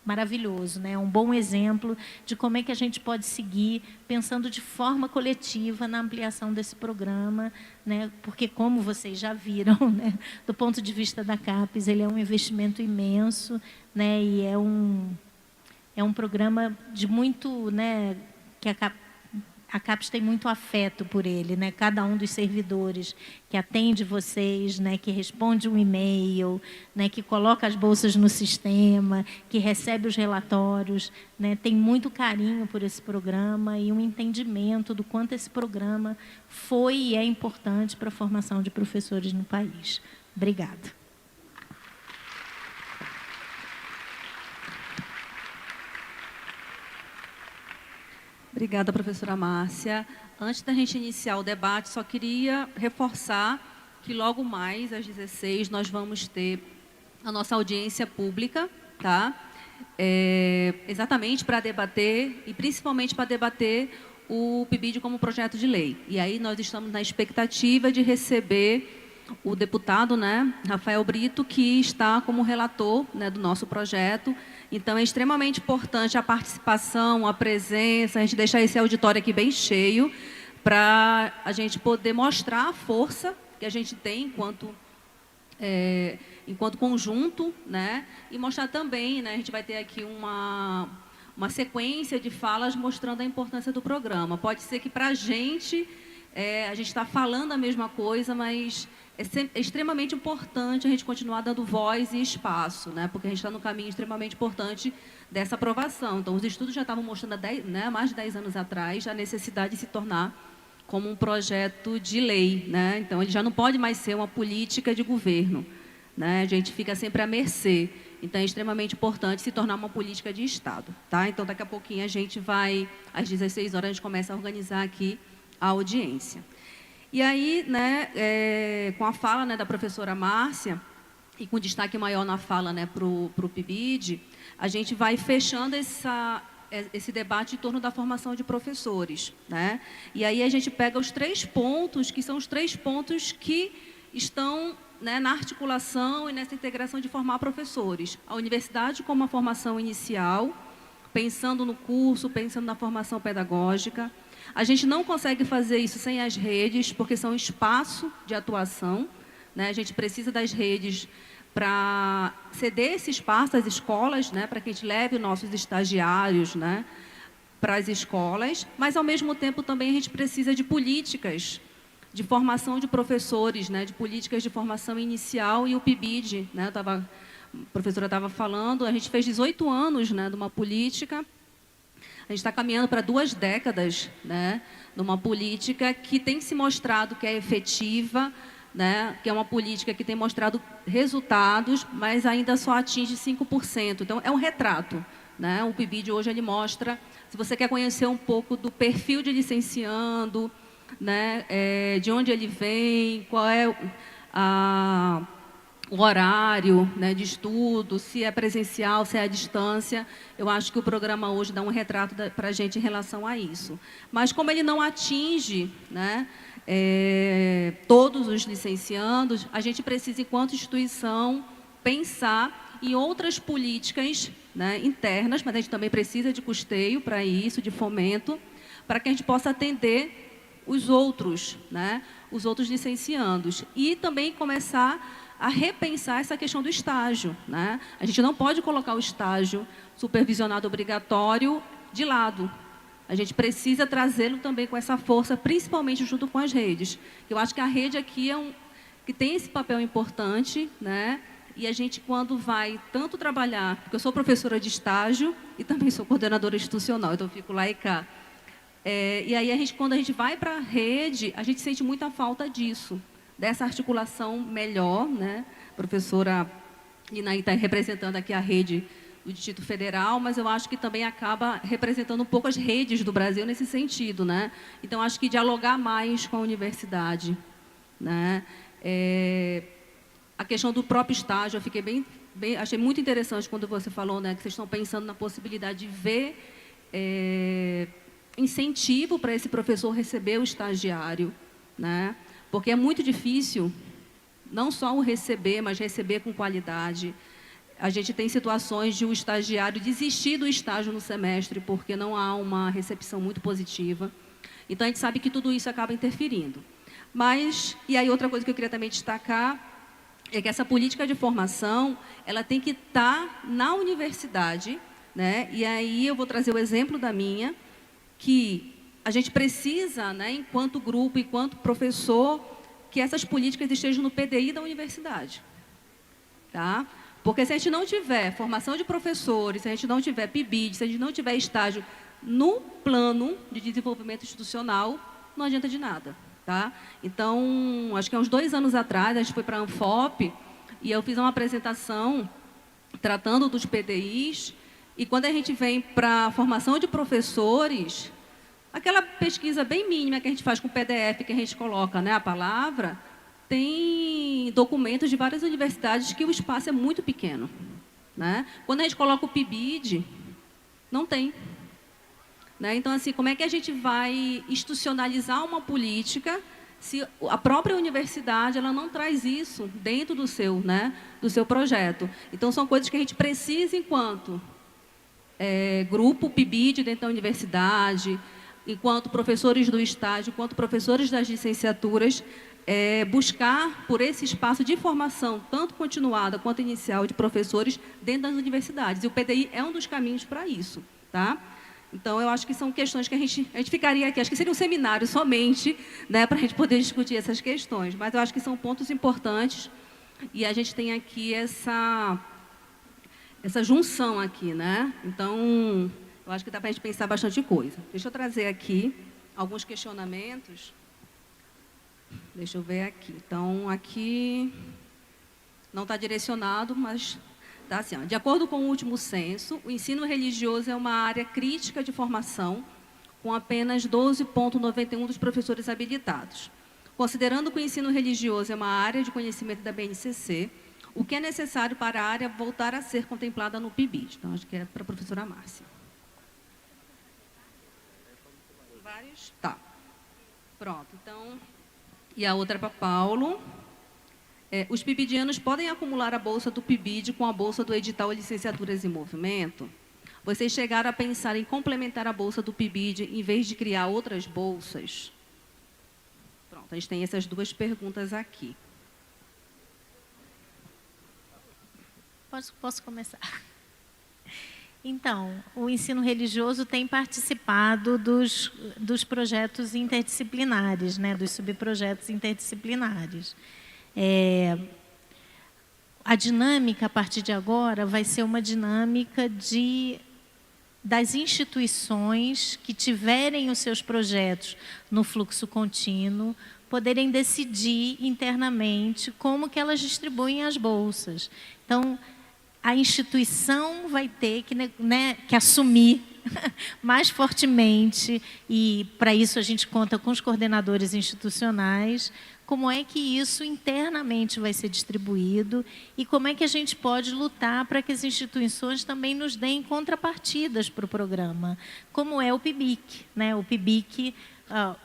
maravilhoso, né? Um bom exemplo de como é que a gente pode seguir pensando de forma coletiva na ampliação desse programa, né? Porque, como vocês já viram, né, do ponto de vista da CAPES, ele é um investimento imenso, né? E é um programa de muito, né, que a CAPES tem muito afeto por ele, né? Cada um dos servidores que atende vocês, né, que responde um e-mail, né, que coloca as bolsas no sistema, que recebe os relatórios, né, tem muito carinho por esse programa e um entendimento do quanto esse programa foi e é importante para a formação de professores no país. Obrigada. Obrigada, professora Márcia. Antes da gente iniciar o debate, só queria reforçar que logo mais, às 16, nós vamos ter a nossa audiência pública, tá? Exatamente para debater, e principalmente para debater o PIBID como projeto de lei. E aí nós estamos na expectativa de receber o deputado, né, Rafael Brito, que está como relator, né, do nosso projeto. Então, é extremamente importante a participação, a presença, a gente deixar esse auditório aqui bem cheio, para a gente poder mostrar a força que a gente tem enquanto conjunto, né, e mostrar também, né, a gente vai ter aqui uma sequência de falas mostrando a importância do programa. Pode ser que, para a gente, a gente está falando a mesma coisa, mas é extremamente importante a gente continuar dando voz e espaço, né? Porque a gente está num caminho extremamente importante dessa aprovação. Então, os estudos já estavam mostrando há mais de 10 anos atrás a necessidade de se tornar como um projeto de lei, né? Então, ele já não pode mais ser uma política de governo, né? A gente fica sempre à mercê. Então, é extremamente importante se tornar uma política de Estado, tá? Então, daqui a pouquinho a gente vai, às 16 horas, a gente começa a organizar aqui a audiência. E aí, né, com a fala, né, da professora Márcia, e com destaque maior na fala, né, para o PIBID, a gente vai fechando esse debate em torno da formação de professores, né? E aí a gente pega os 3 pontos, que são os 3 pontos que estão, né, na articulação e nessa integração de formar professores. A universidade como uma formação inicial, pensando no curso, pensando na formação pedagógica. A gente não consegue fazer isso sem as redes, porque são espaço de atuação, né? A gente precisa das redes para ceder esse espaço às escolas, né? Para que a gente leve os nossos estagiários, né, para as escolas, mas, ao mesmo tempo, também a gente precisa de políticas de formação de professores, né, de políticas de formação inicial, e o PIBID, né, a professora estava falando, a gente fez 18 anos, né, de uma política. A gente está caminhando para 2 décadas, né, numa política que tem se mostrado que é efetiva, né, que é uma política que tem mostrado resultados, mas ainda só atinge 5%. Então, é um retrato, né? O PIBID hoje ele mostra, se você quer conhecer um pouco do perfil de licenciando, né, de onde ele vem, qual é o horário, né, de estudo, se é presencial, se é à distância. Eu acho que o programa hoje dá um retrato para a gente em relação a isso. Mas como ele não atinge, né, todos os licenciandos, a gente precisa, enquanto instituição, pensar em outras políticas, né, internas, mas a gente também precisa de custeio para isso, de fomento, para que a gente possa atender os outros, né, os outros licenciandos. E também começar a repensar essa questão do estágio, né? A gente não pode colocar o estágio supervisionado obrigatório de lado. A gente precisa trazê-lo também com essa força, principalmente junto com as redes. Eu acho que a rede aqui que tem esse papel importante, né? E a gente, quando vai tanto trabalhar, porque eu sou professora de estágio e também sou coordenadora institucional, então eu fico lá e cá. E aí, quando a gente vai para a rede, a gente sente muita falta disso, dessa articulação melhor, né? A professora Linaí está representando aqui a rede do Distrito Federal, mas eu acho que também acaba representando um pouco as redes do Brasil nesse sentido, né? Então, acho que dialogar mais com a universidade, né? A questão do próprio estágio, eu fiquei achei muito interessante quando você falou, né, que vocês estão pensando na possibilidade de ver incentivo para esse professor receber o estagiário, né? Porque é muito difícil, não só o receber, mas receber com qualidade. A gente tem situações de um estagiário desistir do estágio no semestre porque não há uma recepção muito positiva. Então, a gente sabe que tudo isso acaba interferindo. Mas, e aí outra coisa que eu queria também destacar, é que essa política de formação, ela tem que estar na universidade, né? E aí eu vou trazer o exemplo da minha, que a gente precisa, né, enquanto grupo, enquanto professor, que essas políticas estejam no PDI da universidade, tá? Porque se a gente não tiver formação de professores, se a gente não tiver PIBID, se a gente não tiver estágio no plano de desenvolvimento institucional, não adianta de nada, tá? Então, acho que há uns 2 anos atrás, a gente foi para a Anfop e eu fiz uma apresentação tratando dos PDIs, e quando a gente vem para a formação de professores, aquela pesquisa bem mínima que a gente faz com o PDF, que a gente coloca, né, a palavra, tem documentos de várias universidades que o espaço é muito pequeno, né? Quando a gente coloca o PIBID, não tem. Né? Então, assim, como é que a gente vai institucionalizar uma política se a própria universidade ela não traz isso dentro do seu, né, do seu projeto? Então, são coisas que a gente precisa, enquanto grupo PIBID dentro da universidade, enquanto professores do estágio, enquanto professores das licenciaturas, buscar por esse espaço de formação, tanto continuada quanto inicial, de professores dentro das universidades. E o PDI é um dos caminhos para isso, tá? Então, eu acho que são questões que a gente ficaria aqui, acho que seria um seminário somente, né, para a gente poder discutir essas questões, mas eu acho que são pontos importantes e a gente tem aqui essa junção aqui, né? Então, eu acho que dá para a gente pensar bastante coisa. Deixa eu trazer aqui alguns questionamentos. Deixa eu ver aqui. Então, aqui não está direcionado, mas está assim. Ó. De acordo com o último censo, o ensino religioso é uma área crítica de formação, com apenas 12,91% dos professores habilitados. Considerando que o ensino religioso é uma área de conhecimento da BNCC, o que é necessário para a área voltar a ser contemplada no PIBID? Então, acho que é para a professora Márcia. Vários? Tá. Pronto. Então, e a outra para Paulo. Os pibidianos podem acumular a bolsa do PIBID com a bolsa do edital Licenciaturas em Movimento? Vocês chegaram a pensar em complementar a bolsa do PIBID em vez de criar outras bolsas? Pronto, a gente tem essas duas perguntas aqui. Posso começar? Então, o ensino religioso tem participado dos projetos interdisciplinares, né, dos subprojetos interdisciplinares. A dinâmica, a partir de agora, vai ser uma dinâmica das instituições que tiverem os seus projetos no fluxo contínuo, poderem decidir internamente como que elas distribuem as bolsas. Então, a instituição vai ter que assumir mais fortemente, e para isso a gente conta com os coordenadores institucionais, como é que isso internamente vai ser distribuído e como é que a gente pode lutar para que as instituições também nos deem contrapartidas para o programa, como é o PIBIC, né? O PIBIC,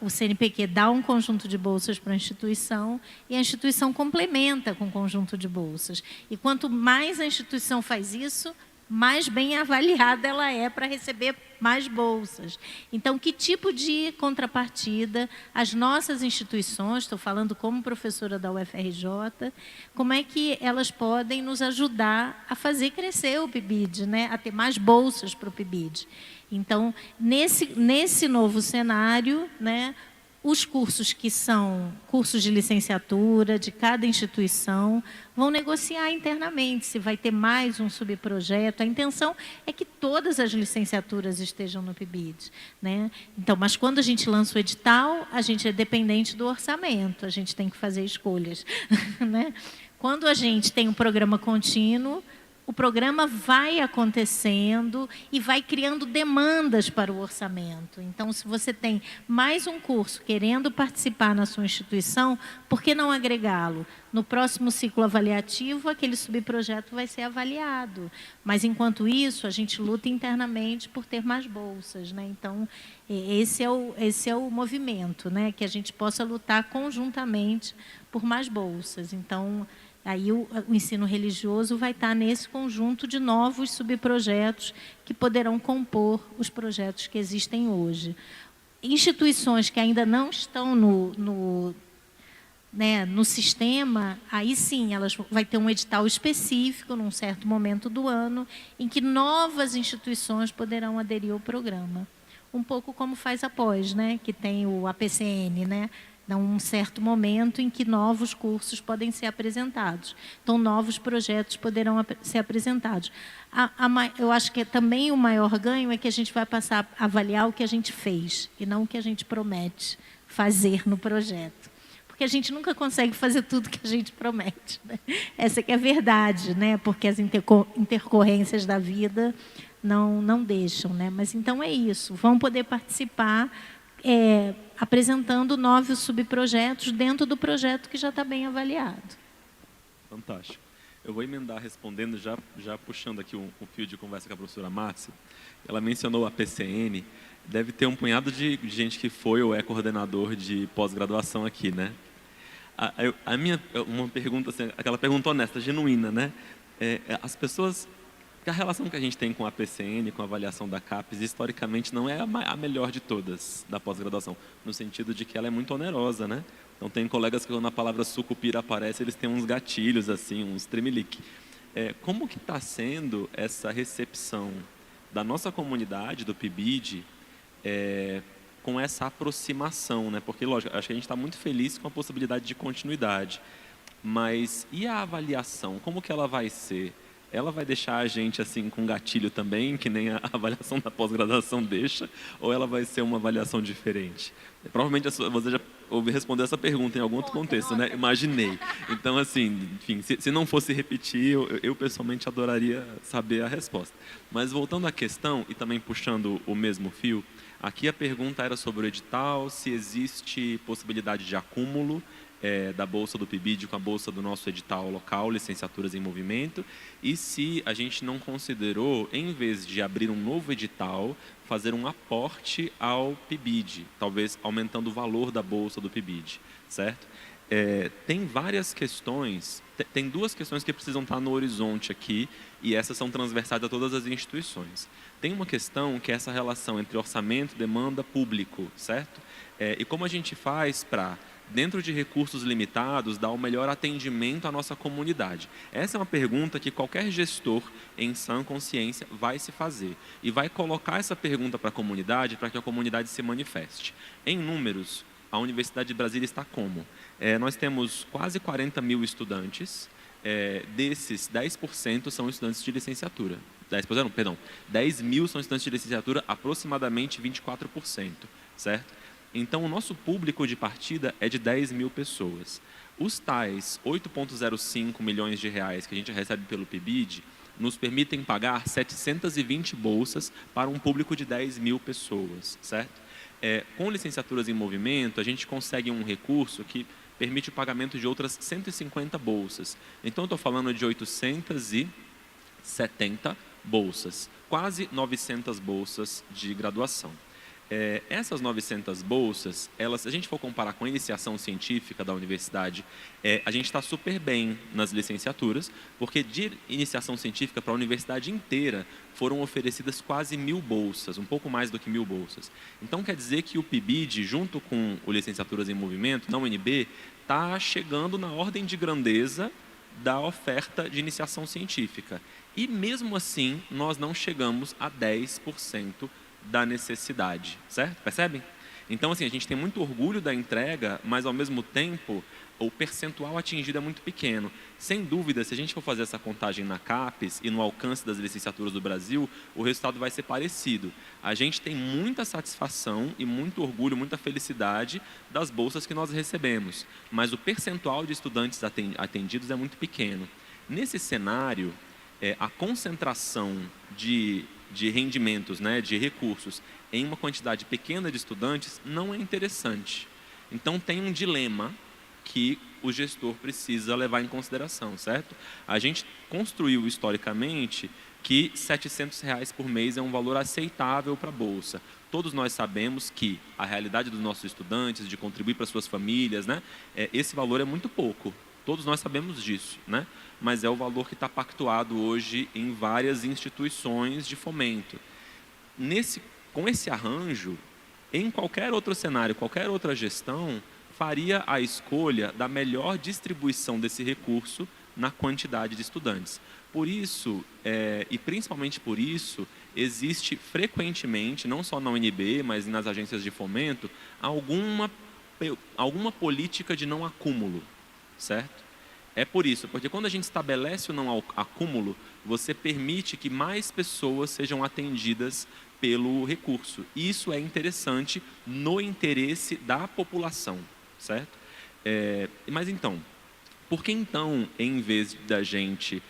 o CNPq dá um conjunto de bolsas para a instituição e a instituição complementa com um conjunto de bolsas. E quanto mais a instituição faz isso, mais bem avaliada ela é para receber mais bolsas. Então, que tipo de contrapartida as nossas instituições, estou falando como professora da UFRJ, como é que elas podem nos ajudar a fazer crescer o PIBID, né? A ter mais bolsas para o PIBID. Então, nesse novo cenário, né, os cursos que são cursos de licenciatura de cada instituição vão negociar internamente se vai ter mais um subprojeto. A intenção é que todas as licenciaturas estejam no PIBID, né? Então, mas quando a gente lança o edital, a gente é dependente do orçamento, a gente tem que fazer escolhas, né? Quando a gente tem um programa contínuo, o programa vai acontecendo e vai criando demandas para o orçamento. Então, se você tem mais um curso querendo participar na sua instituição, por que não agregá-lo? No próximo ciclo avaliativo, aquele subprojeto vai ser avaliado. Mas, enquanto isso, a gente luta internamente por ter mais bolsas, né? Então, esse é o movimento, né? Que a gente possa lutar conjuntamente por mais bolsas. Então, aí o ensino religioso vai estar nesse conjunto de novos subprojetos que poderão compor os projetos que existem hoje. Instituições que ainda não estão no sistema, aí sim, elas vai ter um edital específico, num certo momento do ano, em que novas instituições poderão aderir ao programa. Um pouco como faz a pós, né? Que tem o APCN, né? Um certo momento em que novos cursos podem ser apresentados. Então, novos projetos poderão ser apresentados. Eu acho que também o maior ganho é que a gente vai passar a avaliar o que a gente fez e não o que a gente promete fazer no projeto. Porque a gente nunca consegue fazer tudo que a gente promete, né? Essa que é a verdade, né? Porque as intercorrências da vida não deixam, né? Mas então é isso, vão poder participar apresentando novos subprojetos dentro do projeto que já está bem avaliado. Fantástico. Eu vou emendar respondendo, já puxando aqui um fio de conversa com a professora Márcia. Ela mencionou a PCN, deve ter um punhado de gente que foi ou é coordenador de pós-graduação aqui, né? Uma pergunta, assim, aquela pergunta honesta, genuína, né? As pessoas... Porque a relação que a gente tem com a PCN, com a avaliação da CAPES, historicamente não é a melhor de todas da pós-graduação, no sentido de que ela é muito onerosa, né? Então, tem colegas que quando a palavra sucupira aparece, eles têm uns gatilhos, assim, uns tremelique. Como que está sendo essa recepção da nossa comunidade, do PIBID, com essa aproximação, né? Porque, lógico, acho que a gente está muito feliz com a possibilidade de continuidade. Mas e a avaliação? Como que ela vai ser? Ela vai deixar a gente assim com gatilho também, que nem a avaliação da pós-graduação deixa, ou ela vai ser uma avaliação diferente? Provavelmente você já ouviu responder essa pergunta em algum outro contexto, né? Imaginei. Então, assim, enfim, se não fosse repetir, eu pessoalmente adoraria saber a resposta. Mas voltando à questão e também puxando o mesmo fio, aqui a pergunta era sobre o edital, se existe possibilidade de acúmulo da bolsa do PIBID com a bolsa do nosso edital local, Licenciaturas em Movimento, e se a gente não considerou, em vez de abrir um novo edital, fazer um aporte ao PIBID, talvez aumentando o valor da bolsa do PIBID, certo? Tem várias questões, tem duas questões que precisam estar no horizonte aqui, e essas são transversais a todas as instituições. Tem uma questão que é essa relação entre orçamento, demanda, público, certo? E como a gente faz para, dentro de recursos limitados, dar o melhor atendimento à nossa comunidade? Essa é uma pergunta que qualquer gestor em sã consciência vai se fazer. E vai colocar essa pergunta para a comunidade, para que a comunidade se manifeste. Em números, a Universidade de Brasília está como? Nós temos quase 40 mil estudantes, desses 10% são estudantes de licenciatura. 10%, não, perdão, 10 mil são estudantes de licenciatura, aproximadamente 24%, certo? Então, o nosso público de partida é de 10 mil pessoas. Os tais 8,05 milhões de reais que a gente recebe pelo PIBID nos permitem pagar 720 bolsas para um público de 10 mil pessoas, certo? Com licenciaturas em movimento, a gente consegue um recurso que permite o pagamento de outras 150 bolsas. Então, eu estou falando de 870 bolsas, quase 900 bolsas de graduação. Essas 900 bolsas, se a gente for comparar com a iniciação científica da universidade, a gente está super bem nas licenciaturas, porque de iniciação científica para a universidade inteira foram oferecidas quase 1.000 bolsas, um pouco mais do que 1.000 bolsas. Então, quer dizer que o PIBID, junto com o Licenciaturas em Movimento, na UNB, está chegando na ordem de grandeza da oferta de iniciação científica. E, mesmo assim, nós não chegamos a 10% da necessidade, certo? Percebem? Então, assim, a gente tem muito orgulho da entrega, mas, ao mesmo tempo, o percentual atingido é muito pequeno. Sem dúvida, se a gente for fazer essa contagem na CAPES e no alcance das licenciaturas do Brasil, o resultado vai ser parecido. A gente tem muita satisfação e muito orgulho, muita felicidade das bolsas que nós recebemos, mas o percentual de estudantes atendidos é muito pequeno. Nesse cenário, a concentração de rendimentos, né, de recursos, em uma quantidade pequena de estudantes, não é interessante. Então, tem um dilema que o gestor precisa levar em consideração, certo? A gente construiu historicamente que R$ 700 por mês é um valor aceitável para a bolsa. Todos nós sabemos que a realidade dos nossos estudantes, de contribuir para suas famílias, né, esse valor é muito pouco. Todos nós sabemos disso, né? Mas é o valor que está pactuado hoje em várias instituições de fomento. Com esse arranjo, em qualquer outro cenário, qualquer outra gestão, faria a escolha da melhor distribuição desse recurso na quantidade de estudantes. Por isso, e principalmente por isso, existe frequentemente, não só na UNB, mas nas agências de fomento, alguma política de não acúmulo, certo? É por isso, porque quando a gente estabelece o não acúmulo, você permite que mais pessoas sejam atendidas pelo recurso. Isso é interessante no interesse da população, certo? Mas então, por que então, em vez da gente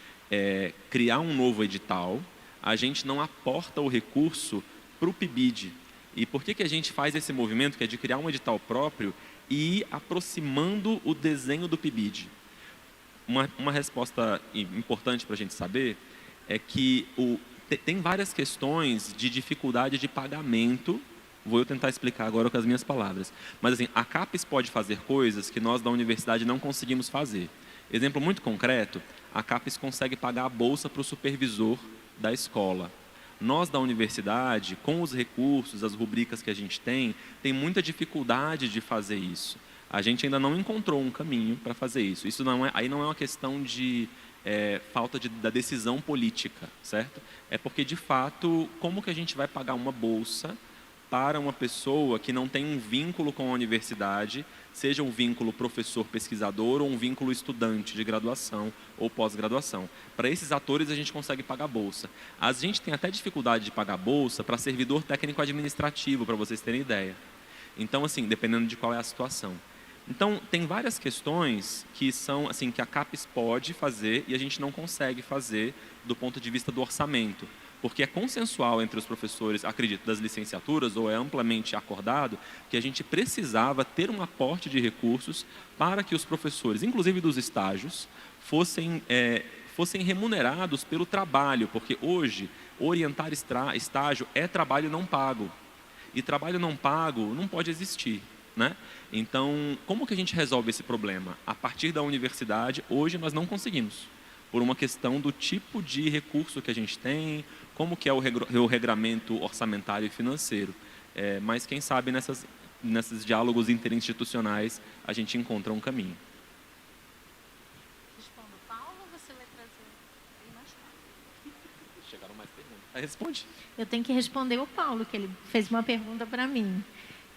criar um novo edital, a gente não aporta o recurso para o PIBID? E por que a gente faz esse movimento, que é de criar um edital próprio e ir aproximando o desenho do PIBID? Uma resposta importante para a gente saber é que tem várias questões de dificuldade de pagamento. Vou eu tentar explicar agora com as minhas palavras. Mas assim, a CAPES pode fazer coisas que nós da universidade não conseguimos fazer. Exemplo muito concreto, a CAPES consegue pagar a bolsa para o supervisor da escola. Nós da universidade, com os recursos, as rubricas que a gente tem muita dificuldade de fazer isso. A gente ainda não encontrou um caminho para fazer isso. Isso aí não é uma questão de falta da decisão política, certo? É porque, de fato, como que a gente vai pagar uma bolsa para uma pessoa que não tem um vínculo com a universidade, seja um vínculo professor-pesquisador ou um vínculo estudante de graduação ou pós-graduação. Para esses atores, a gente consegue pagar bolsa. A gente tem até dificuldade de pagar bolsa para servidor técnico-administrativo, para vocês terem ideia. Então, assim, dependendo de qual é a situação. Então, tem várias questões que são, assim, que a CAPES pode fazer e a gente não consegue fazer do ponto de vista do orçamento. Porque é consensual entre os professores, acredito, das licenciaturas, ou é amplamente acordado, que a gente precisava ter um aporte de recursos para que os professores, inclusive dos estágios, fossem remunerados pelo trabalho, porque hoje, orientar estágio é trabalho não pago. E trabalho não pago não pode existir, né? Então, como que a gente resolve esse problema? A partir da universidade, hoje nós não conseguimos, por uma questão do tipo de recurso que a gente tem, como que é o regramento orçamentário e financeiro. Mas quem sabe nesses diálogos interinstitucionais a gente encontra um caminho. Respondo o Paulo ou você vai trazer mais tarde? Chegaram mais perguntas. Aí responde. Eu tenho que responder o Paulo, que ele fez uma pergunta para mim.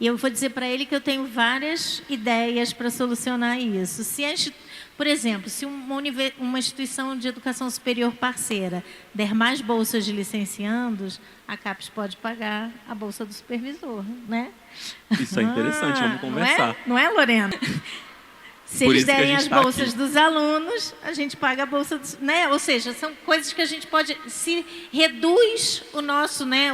E eu vou dizer para ele que eu tenho várias ideias para solucionar isso. Por exemplo, se uma instituição de educação superior parceira der mais bolsas de licenciandos, a CAPES pode pagar a bolsa do supervisor, né? Isso é interessante, vamos conversar. Não é, Lorena? Se eles derem as bolsas dos alunos, a gente paga a bolsa dos... Né? Ou seja, são coisas que a gente pode... Se reduz o nosso... Né,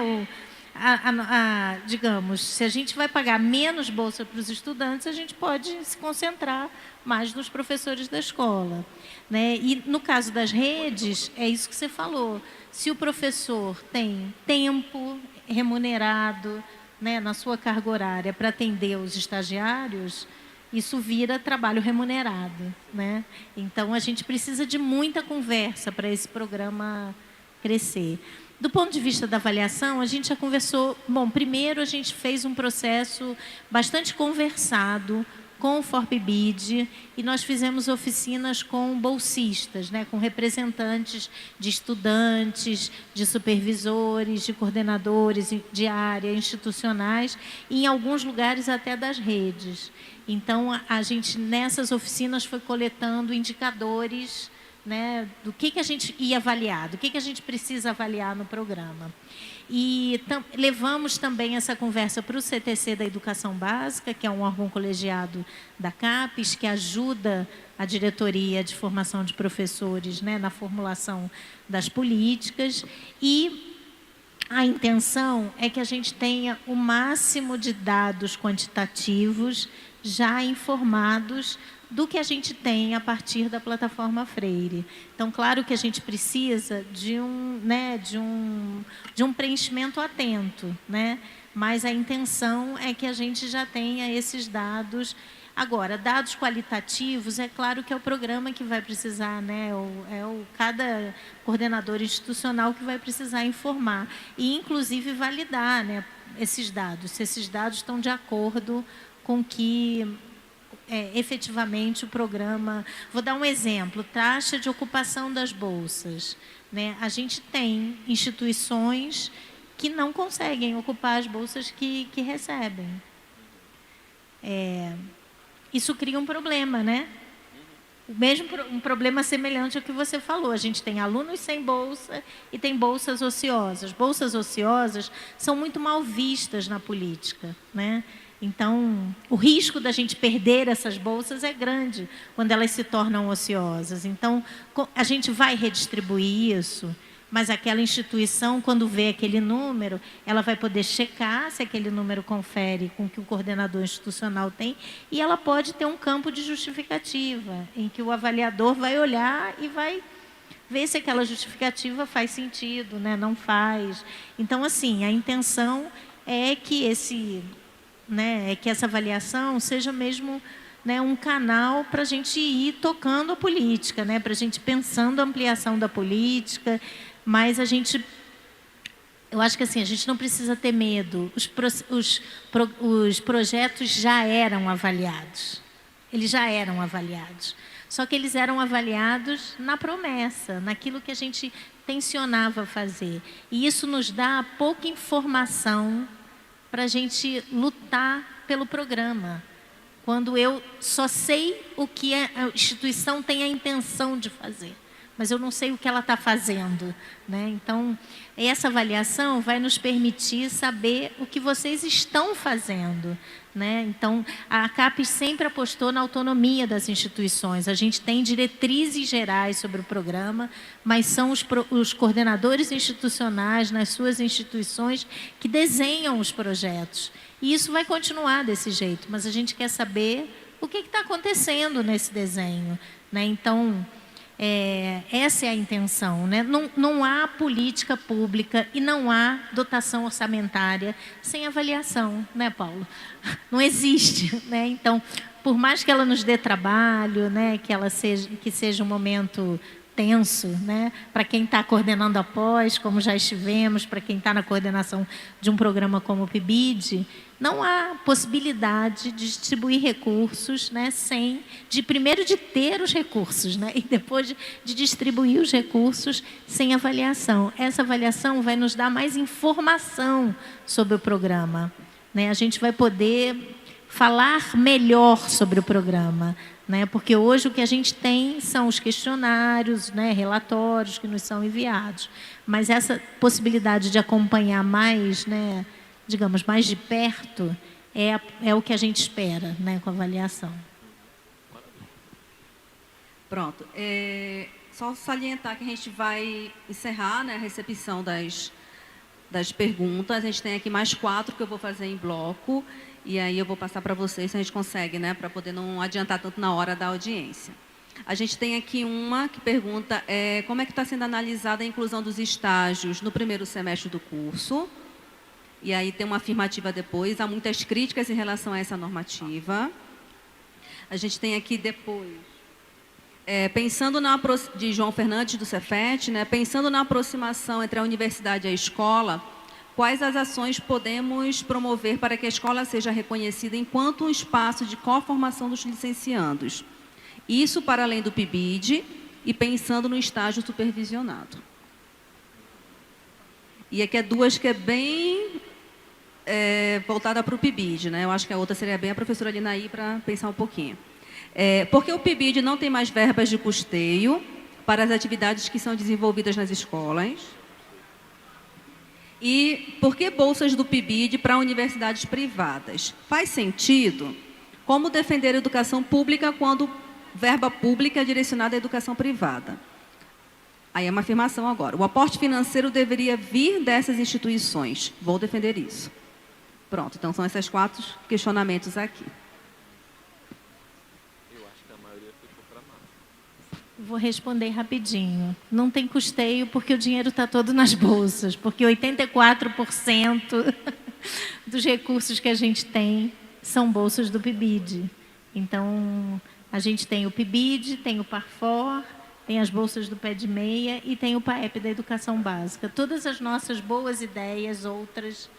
digamos, se a gente vai pagar menos bolsa para os estudantes, a gente pode se concentrar mais nos professores da escola, né? E no caso das redes, é isso que você falou. Se o professor tem tempo remunerado, né, na sua carga horária para atender os estagiários, isso vira trabalho remunerado, né? Então, a gente precisa de muita conversa para esse programa crescer. Do ponto de vista da avaliação, a gente já conversou... Bom, primeiro a gente fez um processo bastante conversado com o FORPBID e nós fizemos oficinas com bolsistas, né, com representantes de estudantes, de supervisores, de coordenadores de área, institucionais e em alguns lugares até das redes. Então, a gente nessas oficinas foi coletando indicadores, né, do que a gente ia avaliar, do que a gente precisa avaliar no programa. E levamos também essa conversa para o CTC da Educação Básica, que é um órgão colegiado da CAPES, que ajuda a diretoria de formação de professores, né, na formulação das políticas. E a intenção é que a gente tenha o máximo de dados quantitativos já informados do que a gente tem a partir da plataforma Freire. Então, claro que a gente precisa de um preenchimento atento, né? Mas a intenção é que a gente já tenha esses dados. Agora, dados qualitativos, é claro que é o programa que vai precisar, né? Cada coordenador institucional que vai precisar informar e, inclusive, validar, né, esses dados, se esses dados estão de acordo com que... efetivamente o programa... Vou dar um exemplo, taxa de ocupação das bolsas, né? A gente tem instituições que não conseguem ocupar as bolsas que recebem. Isso cria um problema, né? Um problema semelhante ao que você falou. A gente tem alunos sem bolsa e tem bolsas ociosas. Bolsas ociosas são muito mal vistas na política, né? Então, o risco da gente perder essas bolsas é grande quando elas se tornam ociosas. Então, a gente vai redistribuir isso, mas aquela instituição, quando vê aquele número, ela vai poder checar se aquele número confere com o que o coordenador institucional tem e ela pode ter um campo de justificativa, em que o avaliador vai olhar e vai ver se aquela justificativa faz sentido, né? Não faz. Então, assim, a intenção é que essa avaliação seja mesmo, né, um canal para a gente ir tocando a política, né, para a gente pensando a ampliação da política, mas eu acho que assim, a gente não precisa ter medo. Os projetos já eram avaliados, eles já eram avaliados. Só que eles eram avaliados na promessa, naquilo que a gente tensionava fazer. E isso nos dá pouca informação para a gente lutar pelo programa. Quando eu só sei o que a instituição tem a intenção de fazer, mas eu não sei o que ela está fazendo, né? Então, essa avaliação vai nos permitir saber o que vocês estão fazendo, né? Então, a CAPES sempre apostou na autonomia das instituições. A gente tem diretrizes gerais sobre o programa, mas são os coordenadores institucionais nas suas instituições que desenham os projetos. E isso vai continuar desse jeito, mas a gente quer saber o que está acontecendo nesse desenho, né? Então, essa é a intenção, né? Não há política pública e não há dotação orçamentária sem avaliação, né, Paulo? Não existe, né? Então, por mais que ela nos dê trabalho, né, que seja um momento tenso, né, para quem está coordenando a pós, como já estivemos, para quem está na coordenação de um programa como o PIBID, não há possibilidade de distribuir recursos, né, primeiro de ter os recursos, né, e depois de distribuir os recursos sem avaliação. Essa avaliação vai nos dar mais informação sobre o programa, né? A gente vai poder falar melhor sobre o programa, né? Porque hoje o que a gente tem são os questionários, né, relatórios que nos são enviados, mas essa possibilidade de acompanhar mais, né, digamos, mais de perto, é o que a gente espera, né, com a avaliação. Pronto. Só salientar que a gente vai encerrar, né, a recepção das perguntas. A gente tem aqui mais 4 que eu vou fazer em bloco. E aí eu vou passar para vocês se a gente consegue, né, para poder não adiantar tanto na hora da audiência. A gente tem aqui uma que pergunta como é que está sendo analisada a inclusão dos estágios no primeiro semestre do curso. E aí tem uma afirmativa depois. Há muitas críticas em relação a essa normativa. A gente tem aqui depois, pensando de João Fernandes do Cefet, né, pensando na aproximação entre a universidade e a escola, quais as ações podemos promover para que a escola seja reconhecida enquanto um espaço de coformação dos licenciandos? Isso para além do PIBID e pensando no estágio supervisionado. E aqui é 2 que é bem voltada para o PIBID, né? Eu acho que a outra seria bem a professora Linaí para pensar um pouquinho. Porque o PIBID não tem mais verbas de custeio para as atividades que são desenvolvidas nas escolas? E por que bolsas do PIBID para universidades privadas? Faz sentido? Como defender a educação pública quando verba pública é direcionada à educação privada? Aí é uma afirmação agora. O aporte financeiro deveria vir dessas instituições. Vou defender isso. Pronto, então são esses 4 questionamentos aqui. Eu acho que a maioria ficou para Márcia. Vou responder rapidinho. Não tem custeio porque o dinheiro está todo nas bolsas, porque 84% dos recursos que a gente tem são bolsas do PIBID. Então, a gente tem o PIBID, tem o PARFOR, tem as bolsas do Pé de Meia e tem o PAEP da Educação Básica. Todas as nossas boas ideias, outras,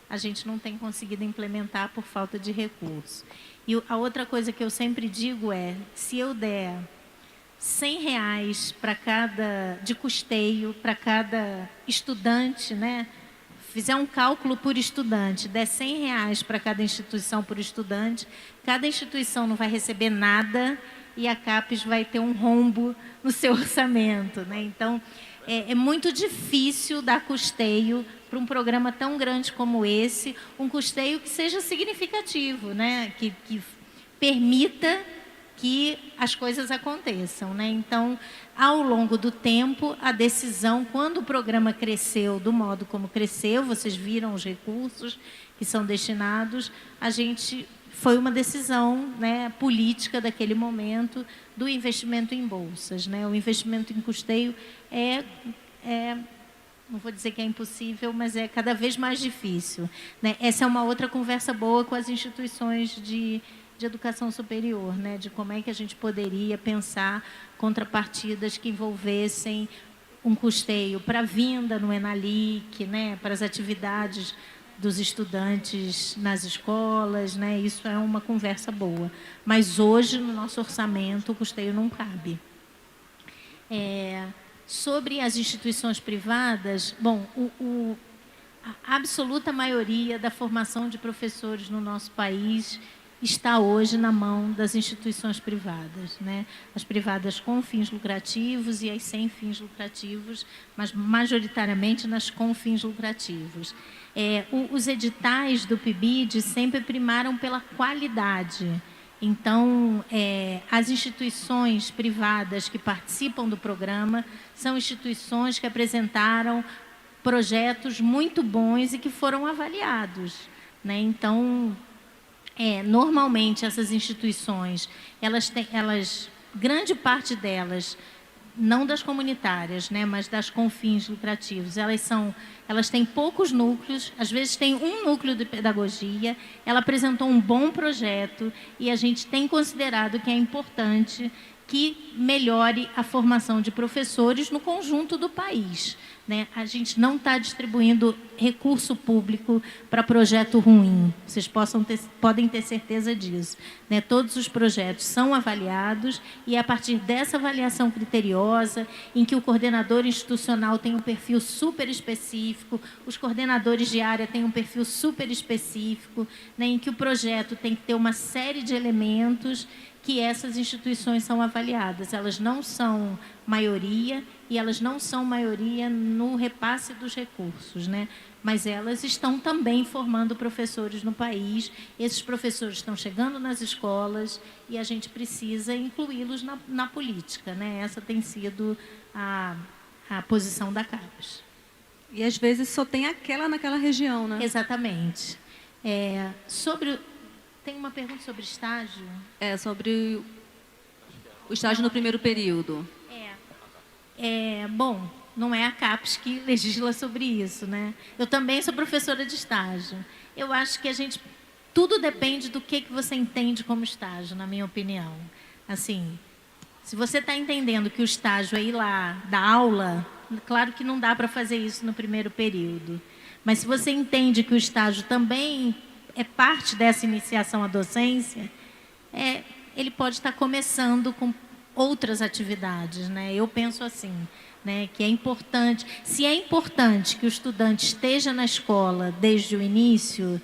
a gente não tem conseguido implementar por falta de recurso. E a outra coisa que eu sempre digo se eu der R$100 de custeio para cada estudante, né? Fizer um cálculo por estudante, der R$100 para cada instituição por estudante, cada instituição não vai receber nada e a CAPES vai ter um rombo no seu orçamento, né? Então, é muito difícil dar custeio para um programa tão grande como esse, um custeio que seja significativo, né? Que permita que as coisas aconteçam, né? Então, ao longo do tempo, a decisão, quando o programa cresceu do modo como cresceu, vocês viram os recursos que são destinados, foi uma decisão, né, política daquele momento do investimento em bolsas, né? O investimento em custeio não vou dizer que é impossível, mas é cada vez mais difícil, né? Essa é uma outra conversa boa com as instituições de educação superior, né? De como é que a gente poderia pensar contrapartidas que envolvessem um custeio para a vinda no ENALIC, né? Para as atividades dos estudantes nas escolas, né? Isso é uma conversa boa. Mas hoje, no nosso orçamento, o custeio não cabe. Sobre as instituições privadas, bom, a absoluta maioria da formação de professores no nosso país está hoje na mão das instituições privadas, né? As privadas com fins lucrativos e as sem fins lucrativos, mas majoritariamente nas com fins lucrativos. Os editais do PIBID sempre primaram pela qualidade. Então, as instituições privadas que participam do programa são instituições que apresentaram projetos muito bons e que foram avaliados, né? Então, normalmente essas instituições, grande parte delas, não das comunitárias, né, mas das com fins lucrativos, elas têm poucos núcleos, às vezes tem um núcleo de pedagogia, ela apresentou um bom projeto e a gente tem considerado que é importante que melhore a formação de professores no conjunto do país, né? A gente não está distribuindo recurso público para projeto ruim, vocês podem ter certeza disso, né? Todos os projetos são avaliados e é a partir dessa avaliação criteriosa, em que o coordenador institucional tem um perfil super específico, os coordenadores de área têm um perfil super específico, né? Em que o projeto tem que ter uma série de elementos que essas instituições são avaliadas. Elas não são maioria e elas não são maioria no repasse dos recursos, né? Mas elas estão também formando professores no país. Esses professores estão chegando nas escolas e a gente precisa incluí-los na política, né? Essa tem sido a posição da CAPES. E às vezes só tem aquela naquela região, né? Exatamente. Tem uma pergunta sobre estágio? Sobre o estágio no primeiro período. Bom, não é a CAPES que legisla sobre isso, né? Eu também sou professora de estágio. Eu acho que tudo depende do que você entende como estágio, na minha opinião. Assim, se você está entendendo que o estágio é ir lá dar aula, claro que não dá para fazer isso no primeiro período. Mas se você entende que o estágio também é parte dessa iniciação à docência, ele pode estar começando com outras atividades, né? Eu penso assim, né, que é importante, se é importante que o estudante esteja na escola desde o início,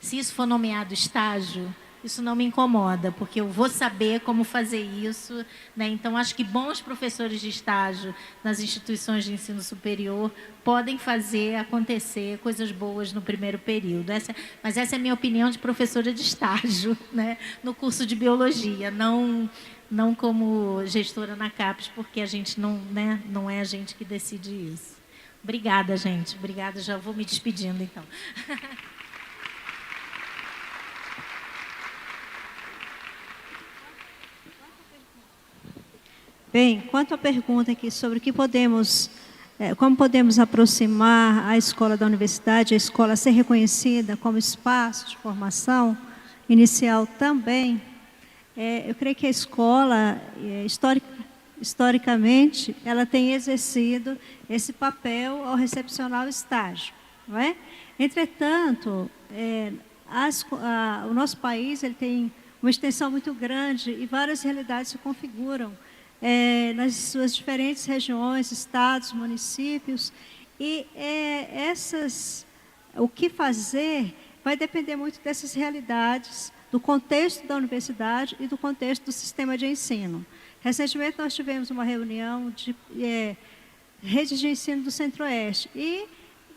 se isso for nomeado estágio, isso não me incomoda, porque eu vou saber como fazer isso, né? Então, acho que bons professores de estágio nas instituições de ensino superior podem fazer acontecer coisas boas no primeiro período. Mas essa é a minha opinião de professora de estágio, né? No curso de biologia, não como gestora na CAPES, porque a gente não é a gente que decide isso. Obrigada, gente. Obrigada, já vou me despedindo, então. Bem, quanto à pergunta aqui sobre como podemos aproximar a escola da universidade, a escola ser reconhecida como espaço de formação inicial também, eu creio que a escola, historicamente, ela tem exercido esse papel ao recepcionar o estágio, não é? Entretanto, o nosso país ele tem uma extensão muito grande e várias realidades se configuram nas suas diferentes regiões, estados, municípios, e o que fazer vai depender muito dessas realidades, do contexto da universidade e do contexto do sistema de ensino. Recentemente nós tivemos uma reunião de redes de ensino do Centro-Oeste e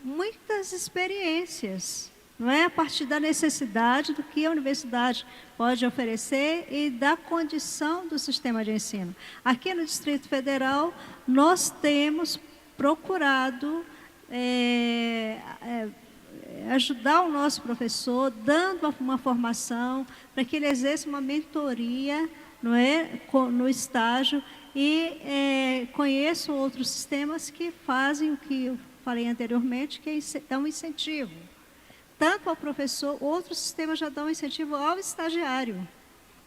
muitas experiências, não é, a partir da necessidade do que a universidade pode oferecer e da condição do sistema de ensino. Aqui no Distrito Federal, nós temos procurado ajudar o nosso professor, dando uma formação para que ele exerça uma mentoria, não é, no estágio e conheça outros sistemas que fazem o que eu falei anteriormente, que é um incentivo. Tanto ao professor, outros sistemas já dão incentivo ao estagiário,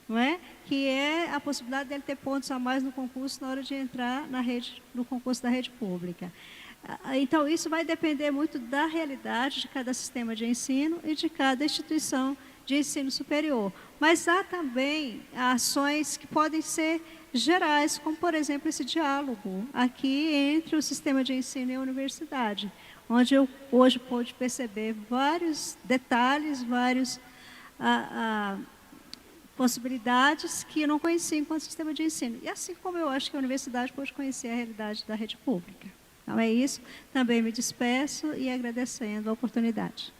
não é? Que é a possibilidade dele ter pontos a mais no concurso na hora de entrar no concurso da rede pública. Então, isso vai depender muito da realidade de cada sistema de ensino e de cada instituição de ensino superior. Mas há também ações que podem ser gerais, como, por exemplo, esse diálogo aqui entre o sistema de ensino e a universidade, onde eu hoje pude perceber vários detalhes, várias possibilidades que eu não conhecia enquanto sistema de ensino. E assim como eu acho que a universidade pode conhecer a realidade da rede pública. Então, é isso. Também me despeço e agradecendo a oportunidade.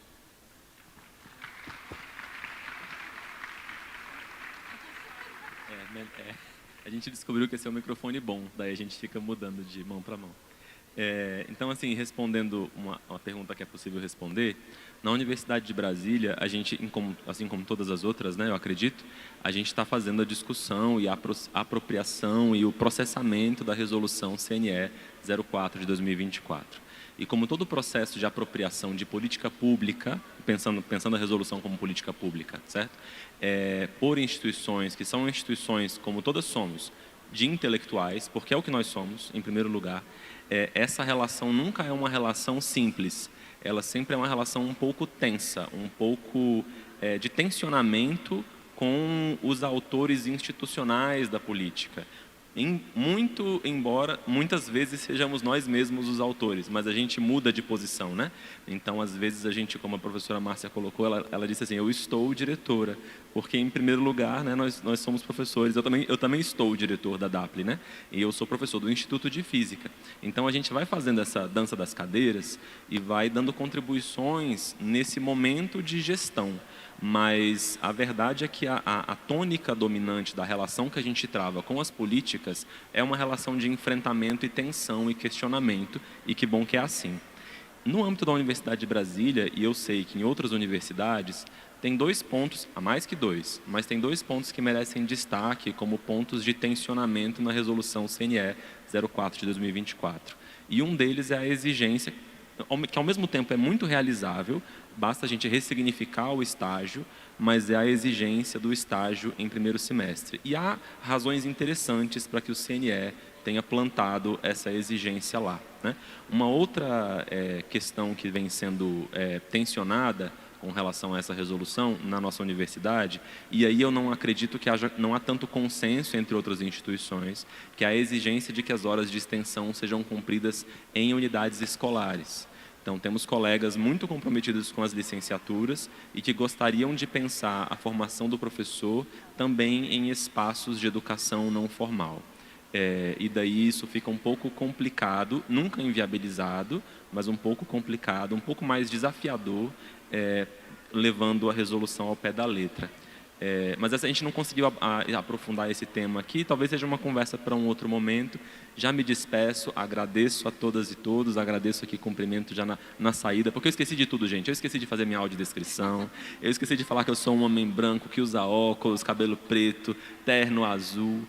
A gente descobriu que esse é um microfone bom, daí a gente fica mudando de mão para mão. Então, assim, respondendo uma pergunta que é possível responder, na Universidade de Brasília, a gente, assim como todas as outras, né, eu acredito, a gente está fazendo a discussão e a apropriação e o processamento da resolução CNE 04 de 2024. E como todo processo de apropriação de política pública, pensando a resolução como política pública, certo? Por instituições que são instituições, como todas somos, de intelectuais, porque é o que nós somos, em primeiro lugar, essa relação nunca é uma relação simples. Ela sempre é uma relação um pouco tensa, um pouco de tensionamento com os autores institucionais da política. Embora muitas vezes sejamos nós mesmos os autores, mas a gente muda de posição, né? Então, às vezes, a gente, como a professora Márcia colocou, ela disse assim, eu estou diretora, porque, em primeiro lugar, né, nós somos professores, eu também estou diretor da DAPLE, né? E eu sou professor do Instituto de Física. Então, a gente vai fazendo essa dança das cadeiras e vai dando contribuições nesse momento de gestão. Mas a verdade é que a tônica dominante da relação que a gente trava com as políticas é uma relação de enfrentamento e tensão e questionamento, e que bom que é assim. No âmbito da Universidade de Brasília, e eu sei que em outras universidades, tem 2 pontos, há mais que 2, mas tem 2 pontos que merecem destaque como pontos de tensionamento na resolução CNE 04 de 2024. E um deles é a exigência, que ao mesmo tempo é muito realizável, basta a gente ressignificar o estágio, mas é a exigência do estágio em primeiro semestre. E há razões interessantes para que o CNE tenha plantado essa exigência lá, né? Uma outra questão que vem sendo tensionada com relação a essa resolução na nossa universidade, e aí eu não acredito que não há tanto consenso entre outras instituições, que é a exigência de que as horas de extensão sejam cumpridas em unidades escolares. Então, temos colegas muito comprometidos com as licenciaturas e que gostariam de pensar a formação do professor também em espaços de educação não formal. E daí isso fica um pouco complicado, nunca inviabilizado, mas um pouco complicado, um pouco mais desafiador, levando a resolução ao pé da letra. Mas a gente não conseguiu aprofundar esse tema aqui, talvez seja uma conversa para um outro momento. Já me despeço, agradeço a todas e todos, agradeço aqui, cumprimento já na saída, porque eu esqueci de tudo, gente. Eu esqueci de fazer minha audiodescrição, eu esqueci de falar que eu sou um homem branco que usa óculos, cabelo preto, terno azul.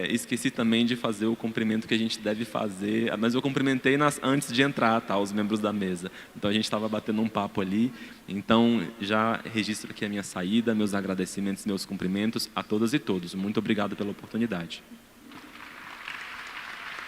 Esqueci também de fazer o cumprimento que a gente deve fazer, mas eu cumprimentei antes de entrar, tá, os membros da mesa. Então a gente estava batendo um papo ali. Então já registro aqui a minha saída, meus agradecimentos, meus cumprimentos a todas e todos. Muito obrigado pela oportunidade.